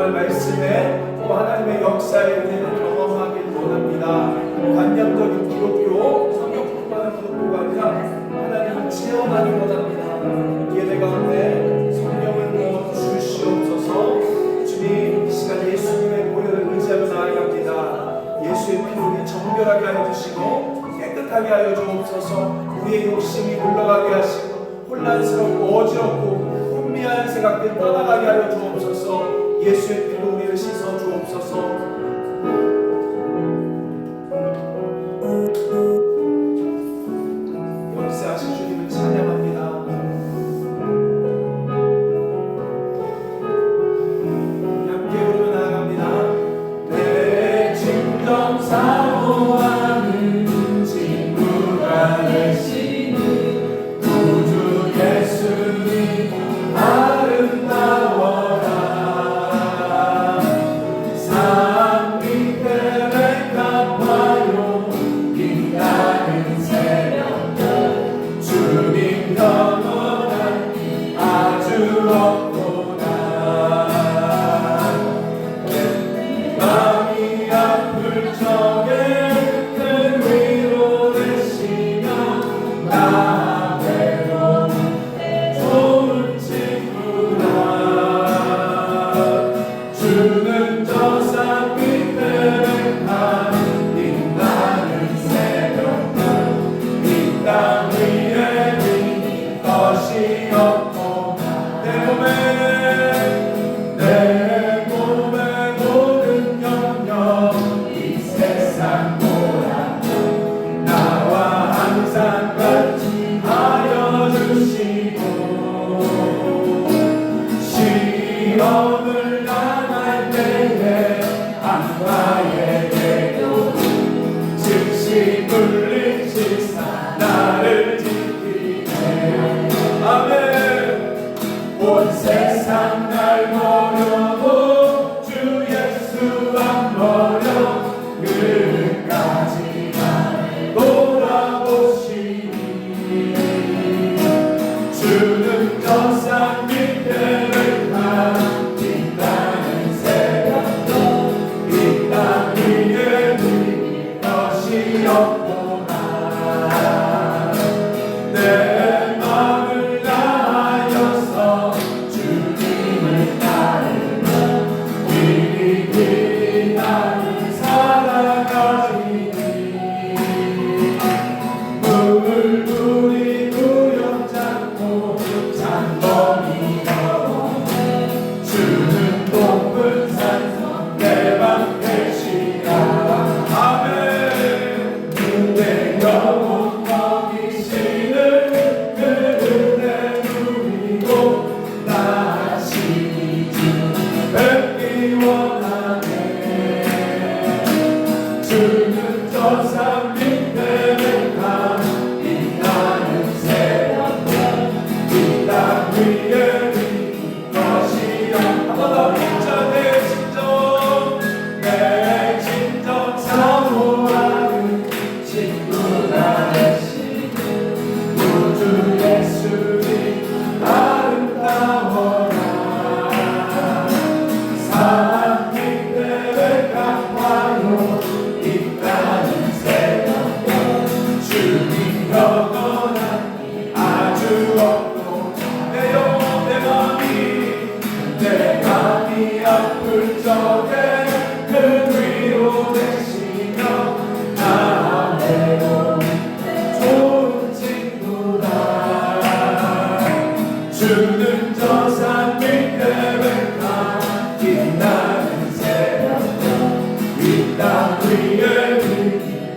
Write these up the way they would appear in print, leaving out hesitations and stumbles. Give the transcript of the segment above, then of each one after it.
오늘 말씀에 또 하나님의 역사의 은혜를 경험하길 원합니다. 관념적인 기독교, 성경 공부하는 기독교가 아니라 하나님을 체험하길 원합니다. 예배 가운데 성령을 주시옵소서. 주님, 이 시간 예수님의 보혈을 의지하며 나아갑니다. 예수의 피로 정결하게 하여 주시고 깨끗하게 하여 주옵소서. 우리의 욕심이 물러가게 하시고 혼란스럽고 어지럽고 혼미한 생각들 떠나가게 하여 주옵소서. 예수의 피로 우리를 씻어 주옵소서. 역사하신 주님을 찬양합니다. 함께 부르며 나아갑니다. 내 진정 사모하는 친구가 되시는 구주 예수님 아름다워라. 산 밑에 백합화요 빛나는 새벽별 주님 영원한 아주 없구나. 마음이 아플 적에 큰 위로 되시며 나 외로운 좋은 친구라. 주는 저 산 밑에 백합 빛나는 새벽별 이 땅 위에 빈 것이 없구나. 내 몸의 모든 염려 이 세상 보라고 나와 항상 같이 하여 주시고 시험을 당할 때에 악마의 대도 즉시 물리치사 나를 지키네. 아멘. 온 세상 날 버려도 주 예수 안 버려 끝까지 날 돌아보시니. 주는 저 산 밑에 백합 빛나는 새벽별 이 땅 위에 빈 것이 없구나. 내 마음을 다하여서 주님을 따르며 길이 나를 살아가리니. 물불이 무렵잡고 장범이 걸어오네. 주는 높은 산성 내 방 되시라. 아멘. 내 영혼 먹이시는 그 은혜 누리고 나시니 주 뵙기 원하네. 주는 저 산 밑에 백합 빛나는 새벽별 이 땅 위에 빈 것이 한번더 진짜 내 진정 사모하는 친구가 되시는 구주 예수님 아름다워라. 산 밑에 백합화요 빛나는 새벽별 주님 영원한 아주 없고. 내 영혼 내 맘이 아플 적에 큰 위로 되시며 나 외로운 좋은 친구라. 주는 저 산 밑에 백합 빛나는 새벽별 이 땅 위에 빈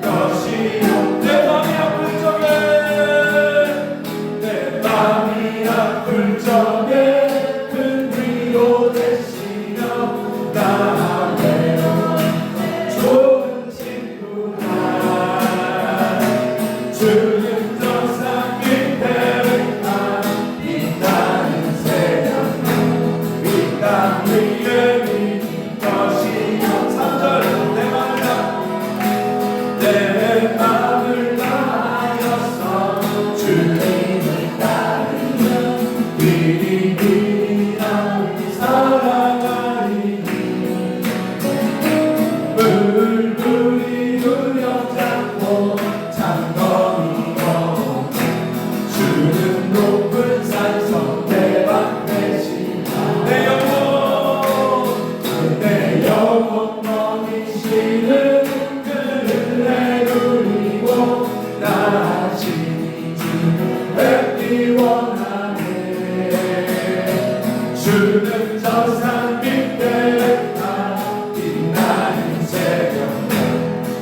것이 없네. 내 맘이 아플 적에 큰 위로 되시며 나 외로운 좋은 친구라. 주는 저 산 밑에 백합 빛나는 새벽별 원하네. 주는 저산 밑에 빛나는 새벽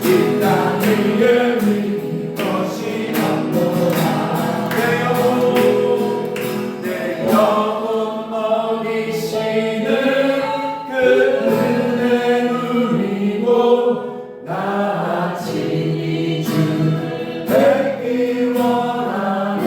이 땅 위에 믿는 것이 없노라. 내 영혼 먹이시는 그 은혜 누리고 나 친히 주 뵙기 원하네.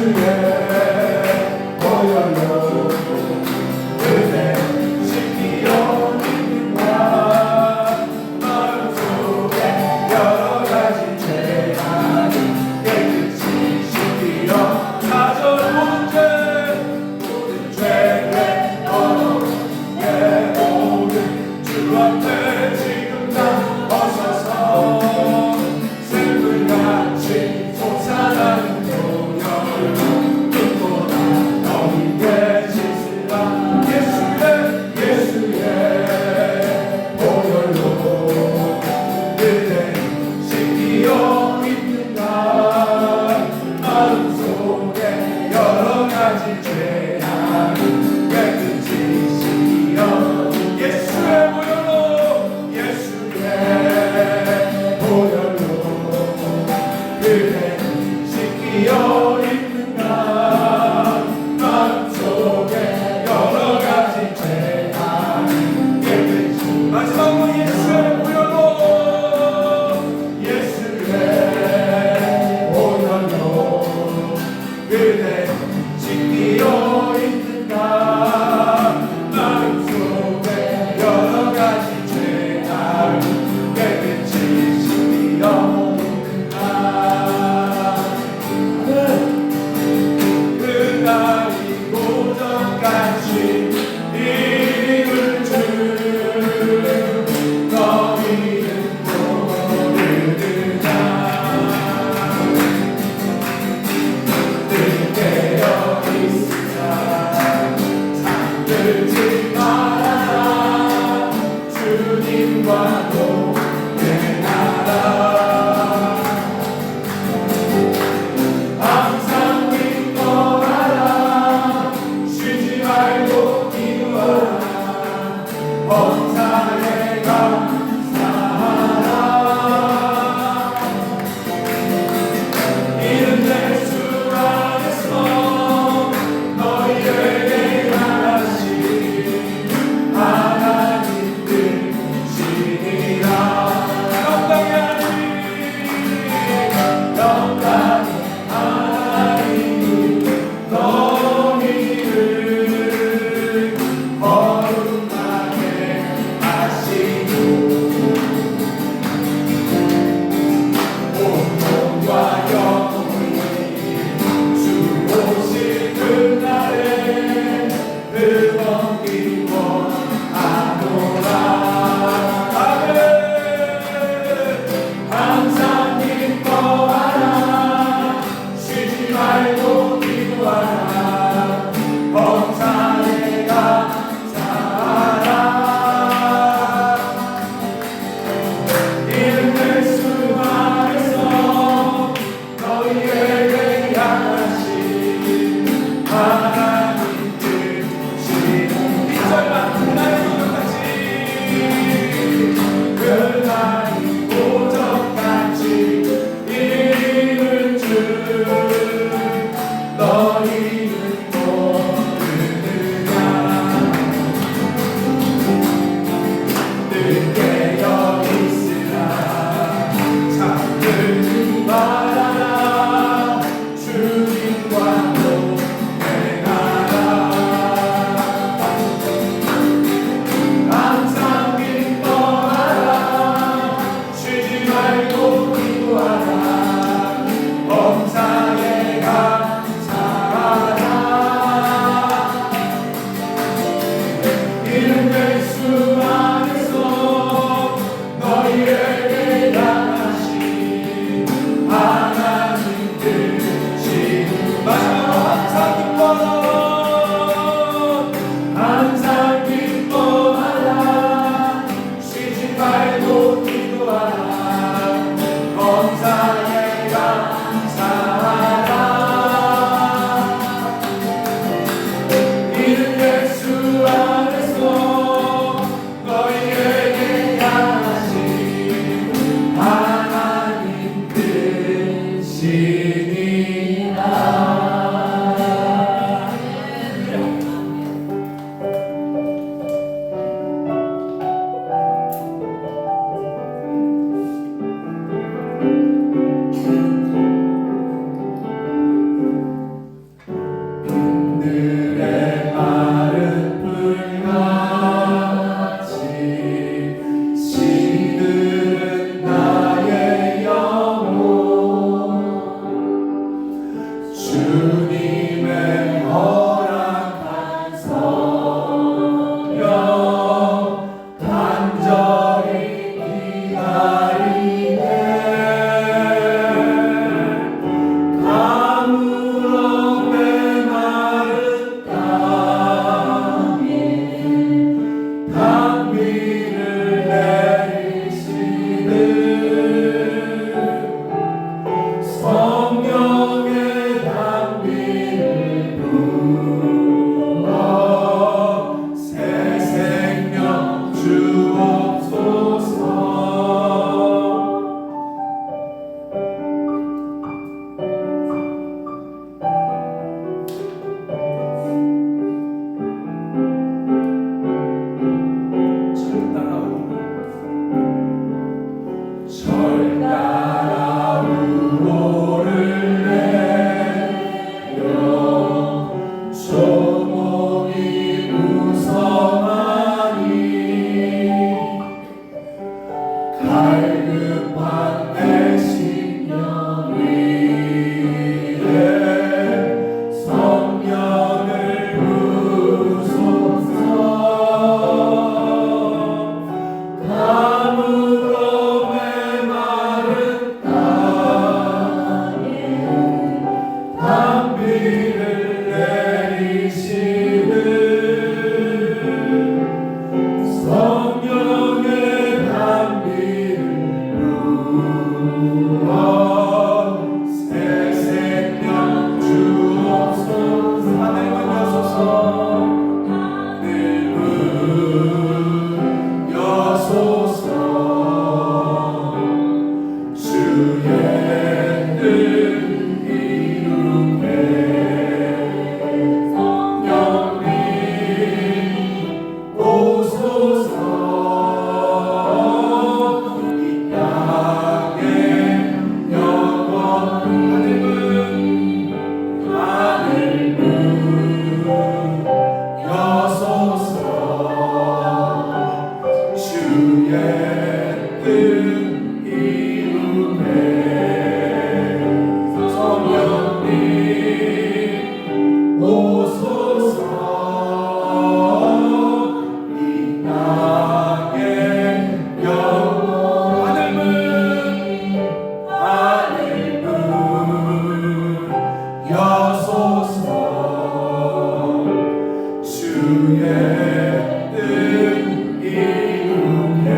예수의 보혈로 그대 씻기어 믿는다. 마음속에 여러 가지 죄악을 깨끗이 씻기어 사전 모든 죄를 걷어내 모든 주 앞에 지금 다 벗어서 샘물같이 솟아나는 보혈로 눈보다 더 깊게 씻으라. 예수의 보혈로 그대 씻기어 있는가. 마음속에 여러 가지 죄악을 깨끗이 씻기어 예수의 보혈로 그대 씻기어 있는가. 마음속에 여러 가지 죄악을 깨끗이 마지막으로 예수의 보혈로 그대 씻기어 있는가. 마음속에 여러 가지 죄악을 깨끗이 씻기어 있는가. 그날이 고정같이 이름을 주 너희는 모르느냐. 깨어 있으라. 잠들지 말아라. 주님과 동행하라. 항상 기뻐하라. 쉬지 말고 기도하라. 범사에 감사하라. 이른 예수 안에서 너희에게 향하신 하나님 뜻이니라. 영광이 하나님 너희를 거룩하게 하시고 온몸과 영혼이 주 오실 그날에 뜨겁게 기뻐하노라. 아멘. 항상 기뻐하라. 쉬지 말고 기도하라. 범사에 감사하라. 이른 예수 안에서 너희에게 향하신 하나님 뜻이 이절만 그날이 고정같이 이른 줄 너희는 모르느냐. 늘 깨어 있으라. 잠들지 말아라. 주님과 동행하라. 항상 기뻐하라. 쉬지 말고 기도하라. 범사에 감사하라. 이른 예수 안에서 너희에게 향하신 하나님 뜻이 마지막으로 항상 기뻐하라. 쉬지 말고 기도하라. 범사에 감사하라. 이른 예수 안에서 너희에게 향하신 하나님 뜻이니라. 단비를 내리시는 성령의 단비를 부어 새 생명 주옵소서. 하늘문 여소서 하늘문 여소서 주의 뜻 이루게 성령님 오소서. 이 땅에 영원 하늘문 여소서 주의 뜻 이루게 성령님 오소서. 이 땅에 영원 하늘문 여소서 주의 뜻 이루게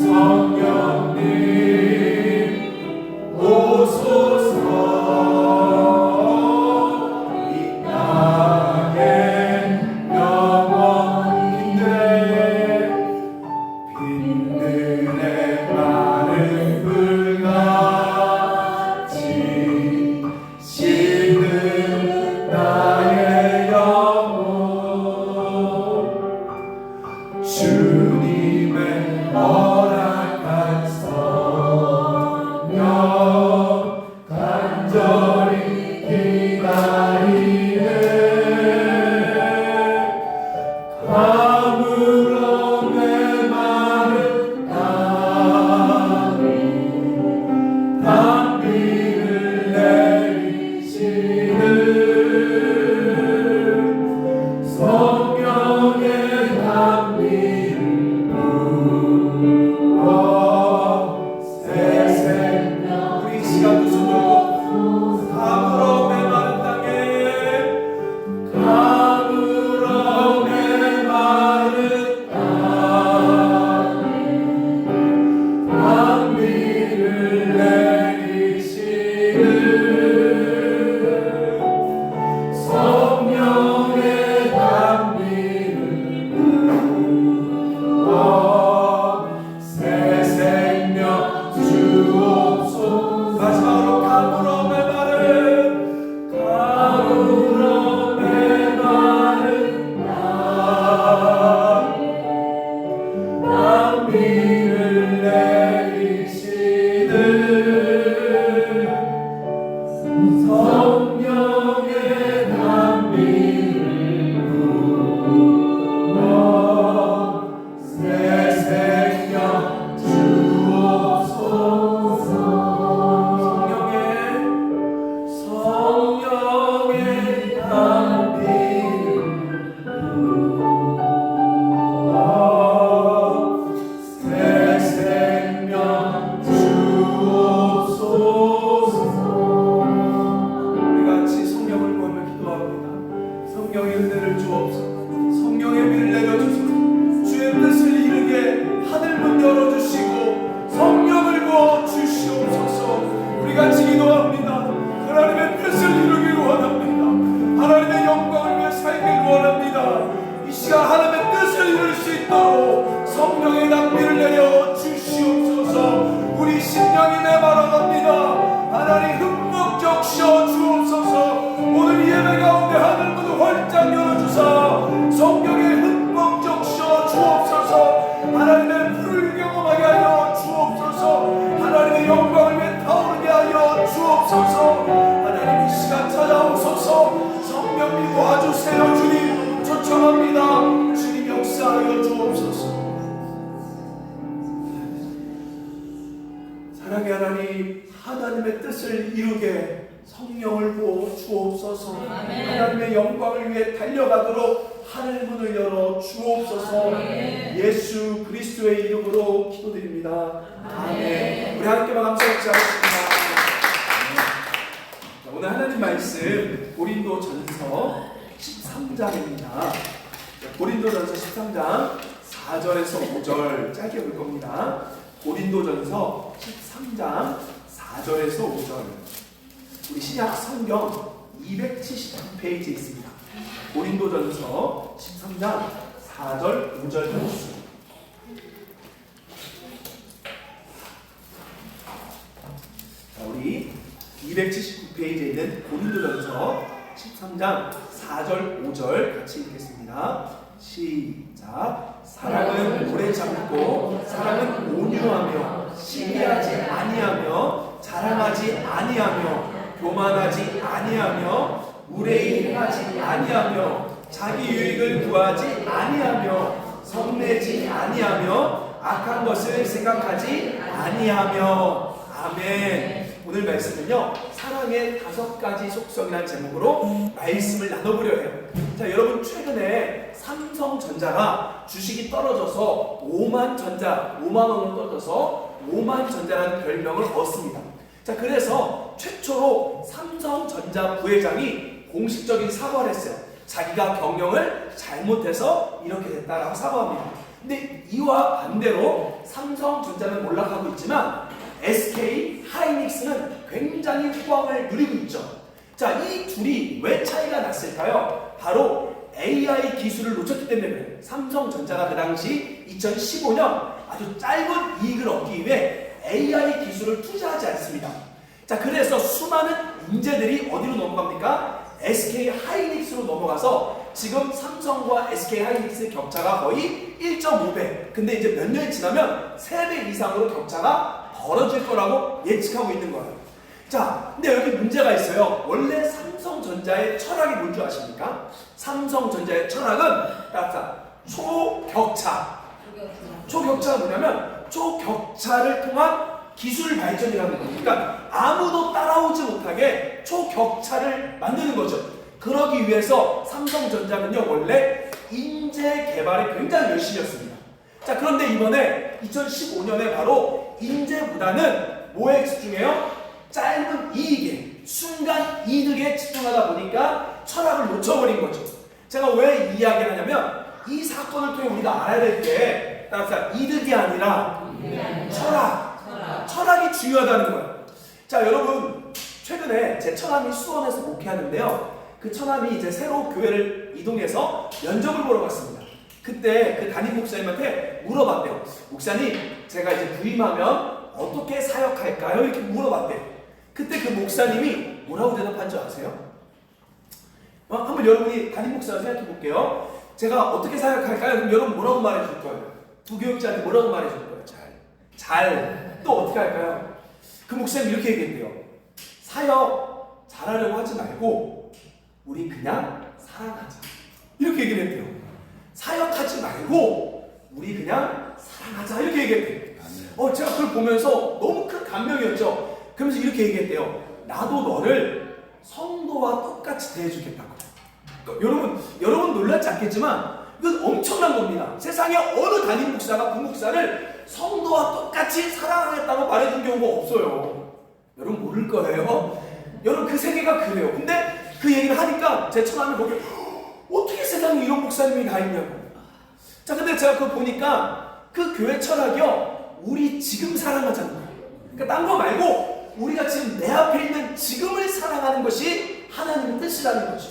성령님 오소서. 이 땅에 영원히 빈들의 마른 불같이 식는 나의 영혼 주님의 허락한 성령 간절히 기다리네. 가물어 메마른 땅이 단비를 내리시는 성령의 단비를 부어 새 생명. 우리 시간 두 손 들고 가물어 메마른 땅에 가물어 메마른 땅에 단비를 내리시는 성령의 단비를 부어 새 생명 주옵소서. 마지막으로 가물어 메마른 단비를 내리시는 성령의 단비를 부어 새 생명 주옵소서. 성령의 단비를 부어 새 생명 주옵소서. 우리 같이 성령을 구하며 기도합니다. 성령의 은혜를 주옵소서. 성령의 비를 내려주소서. 주의 뜻을 이루게 하늘문 열어주시고 성령을 부어 주시옵소서. 우리 같이 기도합니다. 하나님의 뜻을 이루길 원합니다. 하나님의 영광을 위해 살길 원합니다. 이 시간 하나님의 뜻을 이룰 수 있도록 성령의 단비를 내려 주시옵소서. 우리 심령이 메마라갑니다. 하나님 흠뻑 적셔 주옵소서. 오늘 예배 가운데 하늘문을 활짝 열어주사 성령의 흠뻑 적셔 주옵소서. 하나님의 불을 경험하게 하여 주옵소서. 하나님의 영광을 위해 타오르게 하여 주옵소서. 하나님 이 시간 찾아오소서. 성령님 도와주세요. 주님 초청합니다. 주님 역사하여 주옵소서. 사랑의 하나님, 하나님의 뜻을 이루게 성령을 부어 주옵소서. 하나님의 영광을 위해 달려가도록 하늘문을 열어 주옵소서. 예수 그리스도의 이름으로 기도드립니다. 아멘. 우리 함께 감사하겠습니다. 오늘 하나님 말씀 고린도전서 13장입니다. 고린도전서 13장 4절에서 5절 짧게 볼 겁니다. 고린도전서 13장 4절에서 5절. 우리 신약 성경 279페이지에 있습니다. 고린도전서 13장 4절 5절 말씀. 우리 279페이지에 있는 고린도전서 13장 4절 5절 같이 읽겠습니다. 시작. 사랑은 오래 참고 사랑은 온유하며 시기하지 아니하며 자랑하지 아니하며 교만하지 아니하며 무례히 행하지 아니하며 자기 유익을 구하지 아니하며 성내지 아니하며 악한 것을 생각하지 아니하며. 아멘. 오늘 말씀은요, 사랑의 5가지 속성이라는 제목으로 말씀을 나눠보려 해요. 자, 여러분, 최근에 삼성전자가 주식이 떨어져서 5만 원으로 떨어져서 5만 전자라는 별명을 얻었습니다. 자, 그래서 최초로 삼성전자 부회장이 공식적인 사과를 했어요. 자기가 경영을 잘못해서 이렇게 됐다라고 사과합니다. 근데 이와 반대로 삼성전자는 올라가고 있지만 SK 하이닉스는 굉장히 호황을 누리고 있죠. 자, 이 둘이 왜 차이가 났을까요? 바로 AI 기술을 놓쳤기 때문에 그래요. 삼성전자가 그 당시 2015년 아주 짧은 이익을 얻기 위해 AI 기술을 투자하지 않습니다. 자, 그래서 수많은 인재들이 어디로 넘어갑니까? SK 하이닉스로 넘어가서 지금 삼성과 SK 하이닉스의 격차가 거의 1.5배. 근데 이제 몇 년이 지나면 3배 이상으로 격차가 벌어질 거라고 예측하고 있는 거예요. 자, 근데 여기 문제가 있어요. 원래 삼성전자의 철학이 뭔 줄 아십니까? 삼성전자의 철학은 초격차. 초격차가 뭐냐면 초격차를 통한 기술 발전이라는 거예요. 그러니까 아무도 따라오지 못하게 초격차를 만드는 거죠. 그러기 위해서 삼성전자는요, 원래 인재 개발에 굉장히 열심히 했습니다. 자, 그런데 이번에 2015년에 바로 인재보다는 뭐에 집중해요? 짧은 이익에, 순간 이득에 집중하다 보니까 철학을 놓쳐버린 거죠. 제가 왜 이 이야기를 하냐면 이 사건을 통해 우리가 알아야 될 게 따라서 이득이 아니라 철학이 중요하다는 거예요. 자, 여러분, 최근에 제 처남이 수원에서 목회하는데요. 그 처남이 이제 새로 교회를 이동해서 면접을 보러 갔습니다. 그때 그 담임 목사님한테 물어봤대요. 목사님, 제가 이제 부임하면 어떻게 사역할까요? 이렇게 물어봤대요. 그때 그 목사님이 뭐라고 대답한 줄 아세요? 한번 여러분이 담임 목사를 생각해 볼게요. 제가 어떻게 사역할까요? 그럼 여러분 뭐라고 말해줄 거예요? 부교육자한테 뭐라고 말해줄 거예요? 잘. 또 어떻게 할까요? 그 목사님 이렇게 얘기했대요. 사역 잘하려고 하지 말고 우리 그냥 사랑하자. 이렇게 얘기를 했대요. 사역하지 말고 우리 그냥 사랑하자. 이렇게 얘기했대요. 제가 그걸 보면서 너무 큰 감명이었죠. 그러면서 이렇게 얘기했대요. 나도 너를 성도와 똑같이 대해주겠다고. 여러분 놀랍지 않겠지만 이건 엄청난 겁니다. 세상에 어느 담임 목사가 부목사를 성도와 똑같이 사랑하겠다고 말해준 경우가 없어요. 여러분 모를 거예요. 여러분 그 세계가 그래요. 근데 그 얘기를 하니까 제 처남이 보기에 어떻게 세상에 이런 목사님이 다 있냐고. 자, 근데 제가 그거 보니까 그 교회 철학이요, 우리 지금 사랑하자는 거예요. 그러니까 딴 거 말고 우리가 지금 내 앞에 있는 지금을 사랑하는 것이 하나님의 뜻이라는 거죠.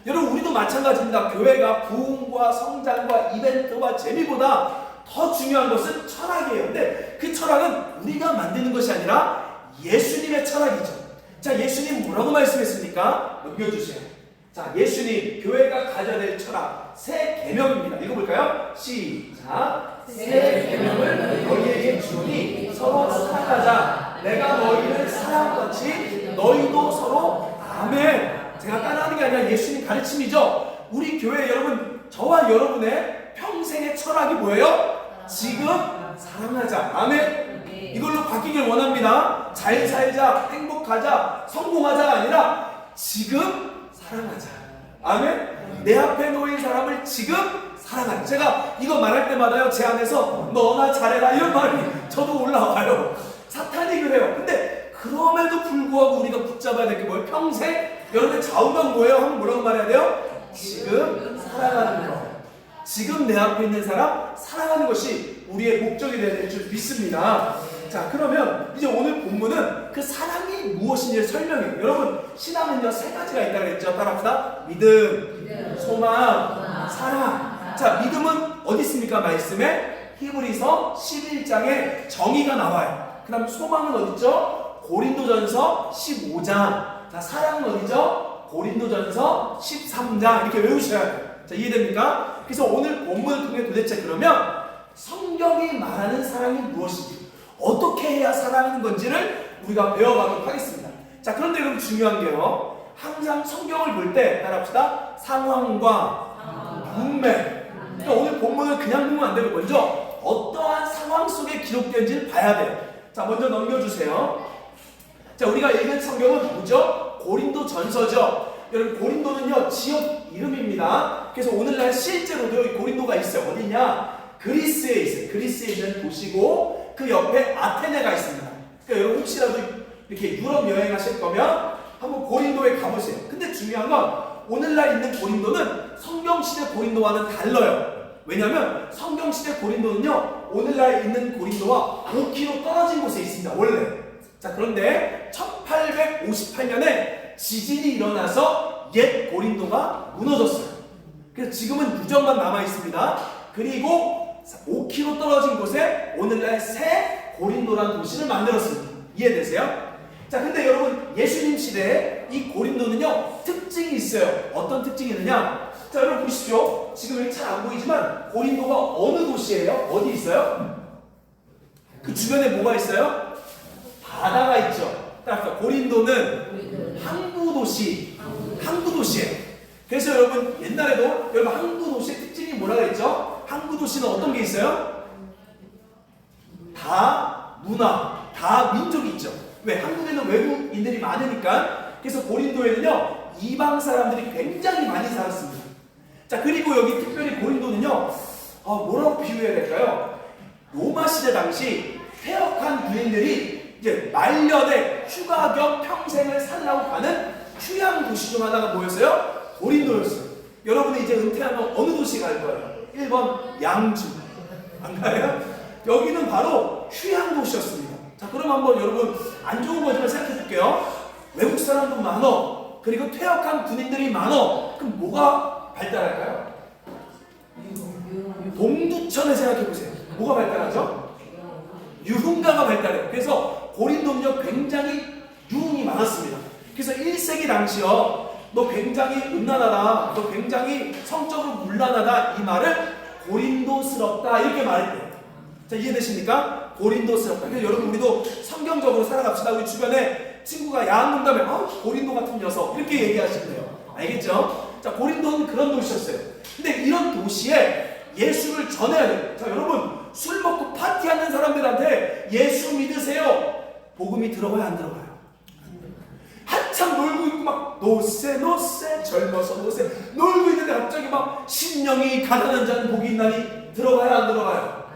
여러분, 우리도 마찬가지입니다. 교회가 부흥과 성장과 이벤트와 재미보다 더 중요한 것은 철학이에요. 근데 그 철학은 우리가 만드는 것이 아니라 예수님의 철학이죠. 자, 예수님 뭐라고 말씀했습니까? 넘겨주세요. 자, 예수님 교회가 가져야 될 철학 새 계명입니다. 읽어볼까요? 시작. 새 계명을 너희에게 주노니 서로 사랑하자. 내가 너희를 사랑같이 너희도 서로. 아멘. 제가 따라하는 게 아니라 예수님 가르침이죠. 우리 교회 여러분, 저와 여러분의 평생의 철학이 뭐예요? 지금 사랑하자. 아멘. 이걸로 바뀌길 원합니다. 잘 살자, 행복하자, 성공하자가 아니라 지금 사랑하자. 아멘. 내 앞에 놓인 사람을 지금 사랑하자. 제가 이거 말할 때마다요, 제 안에서 너나 잘해라 이런 말이 저도 올라와요. 사탄이 그래요. 근데 그럼에도 불구하고 우리가 붙잡아야 될 게 뭐예요? 평생 여러분의 좌우명 뭐예요? 하면 뭐라고 말해야 돼요? 지금 사랑하는 것. 지금 내 앞에 있는 사람 사랑하는 것이 우리의 목적이 될 줄 믿습니다. 자, 그러면 이제 오늘 본문은 그 사랑이 무엇인지를 설명해요. 여러분, 신앙은요 3가지가 있다고 했죠. 따라합시다. 믿음, 소망, 사랑. 자, 믿음은 어디 있습니까? 말씀에 히브리서 11장에 정의가 나와요. 그 다음 소망은 어디 있죠? 고린도전서 15장. 자, 사랑은 어디죠? 고린도전서 13장. 이렇게 외우셔야 돼요. 자, 이해됩니까? 그래서 오늘 본문을 통해 도대체 그러면 성경이 말하는 사랑이 무엇인지, 어떻게 해야 사랑하는 건지를 우리가 배워가도록 하겠습니다. 자, 그런데 여러분 중요한 게요, 항상 성경을 볼 때 따라합시다. 상황과 문맥. 그러니까 오늘 본문을 그냥 보면 안 되고 먼저 어떠한 상황 속에 기록된지를 봐야 돼요. 자, 먼저 넘겨주세요. 자, 우리가 읽은 성경은 뭐죠? 고린도 전서죠. 여러분, 고린도는요 지역 이름입니다. 그래서 오늘날 실제로도 여기 고린도가 있어요. 어디냐? 그리스에 있어요. 그리스에 있는 도시고 그 옆에 아테네가 있습니다. 그러니까 여러분 혹시라도 이렇게 유럽 여행하실 거면 한번 고린도에 가보세요. 근데 중요한 건 오늘날 있는 고린도는 성경시대 고린도와는 달라요. 왜냐하면 성경시대 고린도는요 오늘날 있는 고린도와 5km 떨어진 곳에 있습니다. 원래. 자, 그런데 1858년에 지진이 일어나서 옛 고린도가 무너졌어요. 그래서 지금은 유적만 남아 있습니다. 그리고 5km 떨어진 곳에 오늘날 새 고린도라는 도시를 만들었습니다. 이해되세요? 자, 근데 여러분 예수님 시대에 이 고린도는요 특징이 있어요. 어떤 특징이 있느냐? 자, 여러분 보십시오. 지금 여기 잘 안 보이지만 고린도가 어느 도시예요? 어디 있어요? 그 주변에 뭐가 있어요? 바다가 있죠. 따라서 고린도는 항구도시예요. 그래서 여러분 옛날에도 여러분 항구도시의 특징이 뭐라고 했죠? 항구도시는 어떤 게 있어요? 다 문화, 다 민족이 있죠. 왜? 한국에는 외국인들이 많으니까. 그래서 고린도에는요 이방 사람들이 굉장히 많이 살았습니다. 자, 그리고 여기 특별히 고린도는요 뭐라고 비유해야 될까요? 로마 시대 당시 퇴역한 군인들이 이제 말년에 휴가 겸 평생을 살라고 가는 휴양 도시 중 하나가 뭐였어요? 고린도였어요. 여러분이 이제 은퇴하면 어느 도시 갈 거예요? 1번 양주. 안 가요? 여기는 바로 휴양 도시였습니다. 자, 그럼 한번 여러분 안 좋은 거지만 생각해 볼게요. 외국 사람도 많어. 그리고 퇴역한 군인들이 많어. 그럼 뭐가 발달할까요? 동두천을 생각해 보세요. 뭐가 발달하죠? 유흥가가 발달해요. 그래서 고린도는요 굉장히 유흥이 많았습니다. 그래서 1세기 당시요 너 굉장히 음란하다, 너 굉장히 성적으로 문란하다, 이 말을 고린도스럽다 이렇게 말했대요. 자, 이해되십니까? 고린도스럽다. 그래서 여러분 우리도 성경적으로 살아갑시다. 우리 주변에 친구가 야한 농담에 고린도 같은 녀석 이렇게 얘기하시면 돼요. 알겠죠? 자, 고린도는 그런 도시였어요. 근데 이런 도시에 예수를 전해야 돼요. 자, 여러분 술 먹고 파티하는 사람들한테 예수 믿으세요. 복음이 들어가요, 안 들어가요? 한참 놀고 있고 막 노세 젊어서 노세 놀고 있는데 갑자기 막 심령이 가난한 자는 복이 있나니 들어가요, 안 들어가요?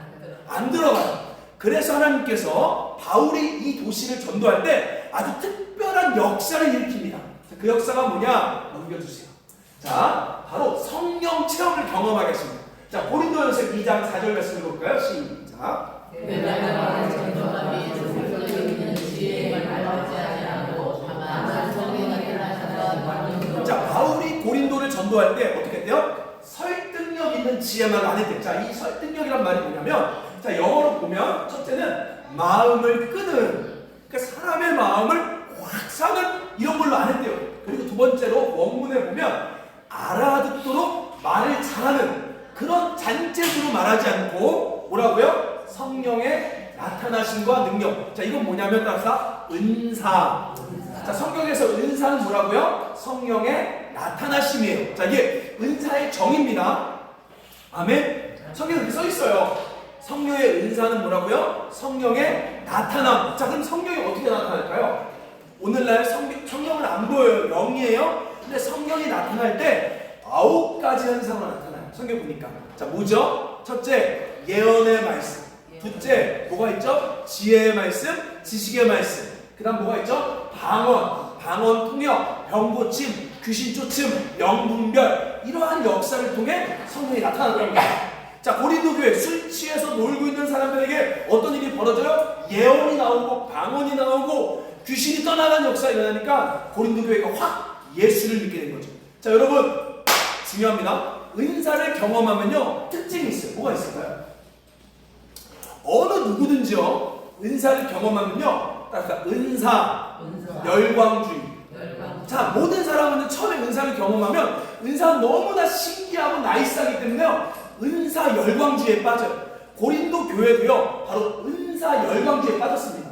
안 들어가요. 그래서 하나님께서 바울이 이 도시를 전도할 때 아주 특별한 역사를 일으킵니다. 그 역사가 뭐냐? 넘겨주세요. 자, 바로 성령 체험을 경험하겠습니다. 자, 고린도전서 2장 4절 말씀 읽어볼까요? 시작. 자, 바울이 고린도를 전도할 때 어떻게 했대요? 설득력 있는 지혜만 안 했대요. 자, 이 설득력이란 말이 뭐냐면, 자, 영어로 보면 첫째는 마음을 끄는, 그러니까 사람의 마음을 확 사는 이런 걸로 안 했대요. 그리고 두 번째로 원문에 보면 알아듣도록 말을 잘하는 그런 잔재주로 말하지 않고 뭐라고요? 성령의 나타나심과 능력. 자, 이건 뭐냐면 따라서 은사. 자, 성경에서 은사는 뭐라고요? 성령의 나타나심이에요. 자, 이게 은사의 정의입니다. 아멘. 성경에 이렇게 써 있어요. 성령의 은사는 뭐라고요? 성령의 나타남. 자, 그럼 성령이 어떻게 나타날까요? 오늘날 성령은 안 보여요. 영이에요. 근데 성령이 나타날 때 9가지 현상으로 나타나요. 성경 보니까. 자, 뭐죠? 첫째, 예언의 말씀. 둘째, 뭐가 있죠? 지혜의 말씀, 지식의 말씀. 그 그 다음 뭐가 있죠? 방언 통역, 병 고침, 귀신 쫓음, 영분별, 이러한 역사를 통해 성령이 나타난답니다. 자, 고린도 교회 술 취해서 놀고 있는 사람들에게 어떤 일이 벌어져요? 예언이 나오고 방언이 나오고 귀신이 떠나가는 역사가 일어나니까 고린도 교회가 확 예수를 믿게 된 거죠. 자, 여러분 중요합니다. 은사를 경험하면요 특징이 있어요. 뭐가 있을까요? 어느 누구든지요 은사를 경험하면요 은사, 열광주의. 자, 모든 사람은 처음에 은사를 경험하면 은사는 너무나 신기하고 나이스하기 때문에요 은사 열광주의에 빠져요. 고린도 교회도요 바로 은사 열광주의에 빠졌습니다.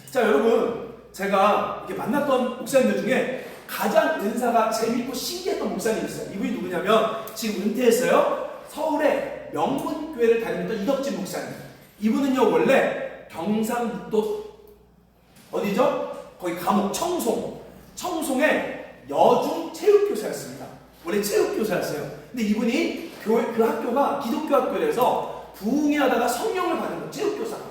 자, 여러분 제가 이렇게 만났던 목사님들 중에 가장 은사가 재밌고 신기했던 목사님이 있어요. 이분이 누구냐면 지금 은퇴했어요. 서울의 명문교회를 다니던 이덕진 목사님. 이분은요 원래 경상북도 어디죠? 거기 감옥 청송의 여중 체육교사였습니다. 원래 체육교사였어요. 근데 이분이 그 학교가 기독교 학교에서 부흥회 하다가 성령을 받은 거예요. 체육교사가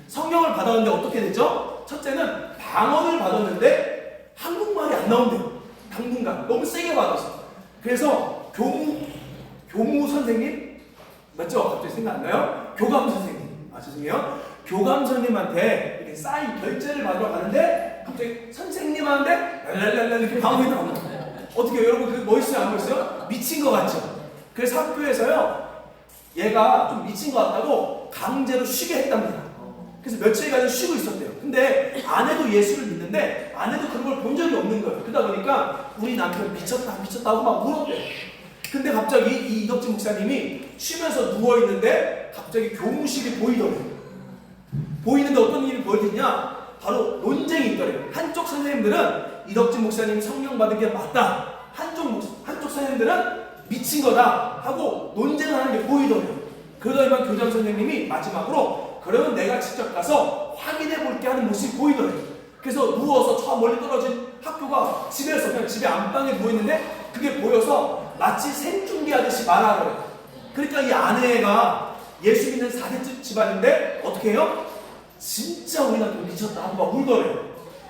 성령을 받았는데 어떻게 되죠? 첫째는 방언을 받았는데 한국말이 안 나온대요. 당분간 너무 세게 받았어. 그래서 교무 선생님 맞죠? 갑자기 생각 안 나요? 교감 선생님. 죄송해요. 교감 선생님한테 이렇게 사인 결제를 받으러 가는데 갑자기 선생님한테 랄랄랄라 이렇게 방언이 나오는 거예요. 어떻게 여러분 그 멋있어요? 안 멋있어요? 미친 것 같죠? 그래서 학교에서요 얘가 좀 미친 것 같다고 강제로 쉬게 했답니다. 그래서 며칠간 쉬고 있었대요. 근데 아내도 예수를 믿는데 아내도 그런 걸 본 적이 없는 거예요. 그러다 보니까 우리 남편 미쳤다고 막 울었대요. 근데 갑자기 이 이덕진 목사님이 쉬면서 누워있는데 갑자기 교무실이 보이더래요. 보이는데 어떤 일이 보여지냐? 바로 논쟁이 있더래요. 한쪽 선생님들은 이덕진 목사님이 성령 받은 게 맞다. 한쪽 선생님들은 미친 거다 하고 논쟁을 하는 게 보이더래요. 그러더니만 교장 선생님이 마지막으로 그러면 내가 직접 가서 확인해 볼게 하는 모습이 보이더래요. 그래서 누워서 저 멀리 떨어진 학교가 집에서 그냥 집에 안방에 누워있는데 그게 보여서 마치 생중계하듯이 말하더래요. 그러니까 이 아내가 예수 믿는 4대 집안인데 어떻게 해요? 진짜 우리 남편 미쳤다 하고 막 울더래요.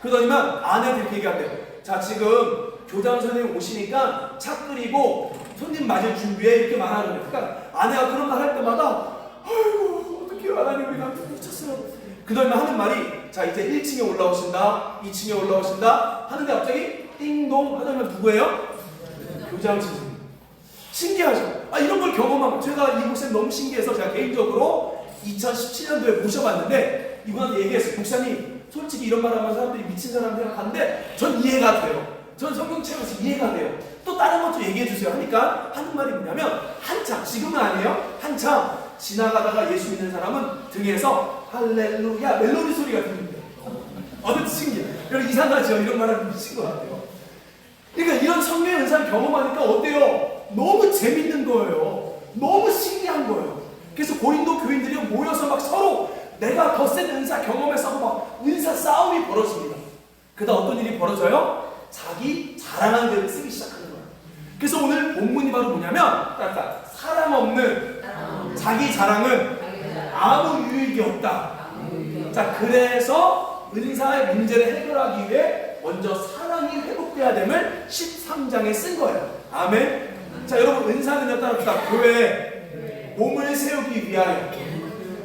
그러더니만 아내한테 이렇게 얘기한대요. 자, 지금 교장 선생님 오시니까 차 끓이고 손님 맞을 준비해 이렇게 말하더래요. 그러니까 아내가 그런 말 할 때마다 아이고 어떻게 하나님 우리 남편 미쳤어요. 그러더니만 하는 말이 자 이제 1층에 올라오신다 2층에 올라오신다 하는데 갑자기 띵동 하더니만 누구예요? 교장 선생님. 신기하죠? 이런 걸 경험하고 제가 이 목사님 너무 신기해서 제가 개인적으로 2017년도에 모셔봤는데 이분한테 얘기했어요. 목사님 솔직히 이런 말 하면 사람들이 미친 사람 생각하는데 전 이해가 돼요. 전 성경책에서 이해가 돼요. 또 다른 것도 얘기해 주세요 하니까 하는 말이 뭐냐면 한참 지금은 아니에요. 한참 지나가다가 예수 믿는 사람은 등에서 할렐루야 멜로디 소리가 들린대요. 어느 신기해. 여러분 이상하죠? 이런 말 하면 미친 것 같아요. 그러니까 이런 성령의 은사를 경험하니까 어때요? 너무 재밌는 거예요. 너무 신기한 거예요. 그래서 고린도 교인들이 모여서 막 서로 내가 더 센 은사 경험해서 막 은사 싸움이 벌어집니다. 그러다 어떤 일이 벌어져요? 자기 자랑하는 데를 쓰기 시작하는 거예요. 그래서 오늘 본문이 바로 뭐냐면 사랑 없는 자기 자랑은 아무 유익이 없다. 자, 그래서 은사의 문제를 해결하기 위해 먼저 사랑이 회복돼야 됨을 13장에 쓴 거예요. 아멘. 자, 여러분 은사는요 따릅니다. 교회 몸을 세우기 위하여.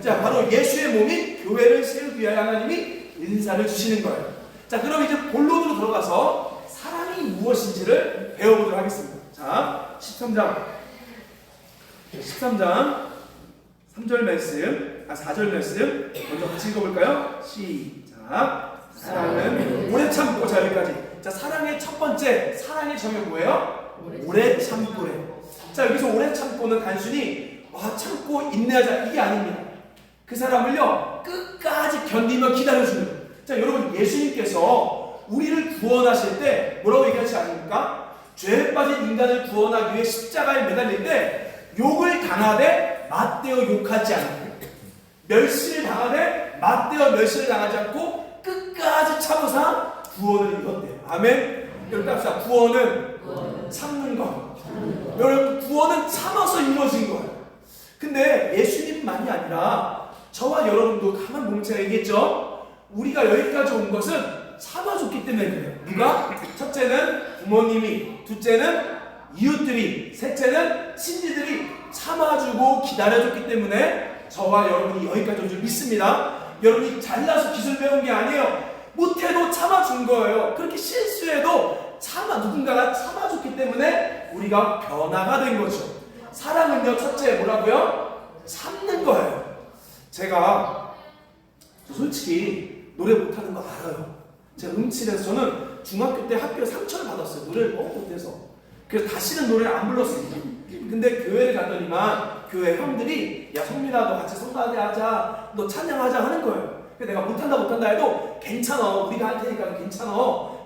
자, 바로 예수의 몸인 교회를 세우기 위하여 하나님이 은사를 주시는 거예요. 자, 그럼 이제 본론으로 들어가서 사랑이 무엇인지를 배워보도록 하겠습니다. 자, 13장 3절 말씀, 4절 말씀 먼저 같이 읽어볼까요? 시작. 사랑은 오래 참고. 자, 여기까지. 자, 사랑의 첫 번째 사랑의 정의 뭐예요? 오래 참고래. 자, 여기서 오래 참고는 단순히 참고 인내하자 이게 아닙니다. 그 사람을요 끝까지 견디며 기다려주는 거예요. 자, 여러분 예수님께서 우리를 구원하실 때 뭐라고 얘기하지 않습니까? 죄에 빠진 인간을 구원하기 위해 십자가에 매달릴 때 욕을 당하되 맞대어 욕하지 않고 멸시를 당하되 맞대어 멸시를 당하지 않고 끝까지 참으사 구원을 이뤘대요. 아멘. 여러분 합시다. 구원은 참는 것. 여러분 구원은 참아서 이루어진 거예요. 근데 예수님만이 아니라 저와 여러분도 가만 보면 제가 얘기했죠. 우리가 여기까지 온 것은 참아줬기 때문에 그래요. 누가? 첫째는 부모님이, 둘째는 이웃들이, 셋째는 친지들이 참아주고 기다려줬기 때문에 저와 여러분이 여기까지 온 줄 믿습니다. 여러분이 잘나서 기술 배운 게 아니에요. 못해도 참아준 거예요. 그렇게 실수해도 누군가가 참아줬기 때문에 우리가 변화가 된 거죠. 사랑은요, 첫째 뭐라고요? 참는 거예요. 제가 솔직히 노래 못하는 거 알아요. 제가 음치라서 저는 중학교 때 학교에 상처를 받았어요. 노래를 너무 못해서. 그래서 다시는 노래를 안 불렀습니다. 근데 교회를 가더니만 교회 형들이 야 성민아 너 같이 성가대 하자, 너 찬양하자 하는 거예요. 그래서 내가 못한다 해도 괜찮아, 우리가 할 테니까 괜찮아,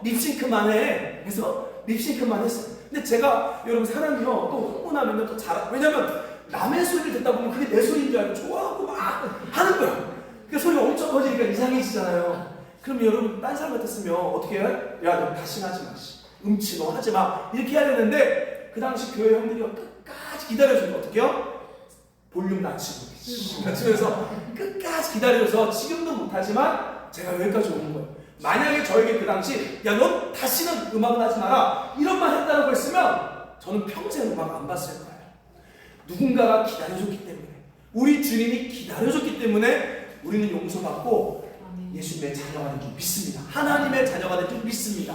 립싱크만 해. 그래서 립싱크만 했어요. 근데 제가 여러분 사람이요 또 흥분하면 또 왜냐면 남의 소리를 듣다 보면 그게 내 소리인 줄 알고 좋아하고 막 하는 거야. 그 소리가 엄청 커지니까 이상해지잖아요. 그럼 여러분 딴 사람 같았으면 어떻게 해? 야 너 다시는 하지 마, 음치 너 하지 마, 이렇게 해야 되는데 그 당시 교회 형들이 끝까지 기다려주는 거 어떻게 해요? 볼륨 낮추면서 끝까지 기다려서 지금도 못하지만 제가 여기까지 오는 거예요. 만약에 저에게 그 당시 야 넌 다시는 음악을 하지 마라 이런 말 했다고 했으면 저는 평생 음악 안 봤을 거예요. 누군가가 기다려줬기 때문에, 우리 주님이 기다려줬기 때문에 우리는 용서받고 예수님의 자녀가 된 줄 믿습니다. 하나님의 자녀가 된 줄 믿습니다.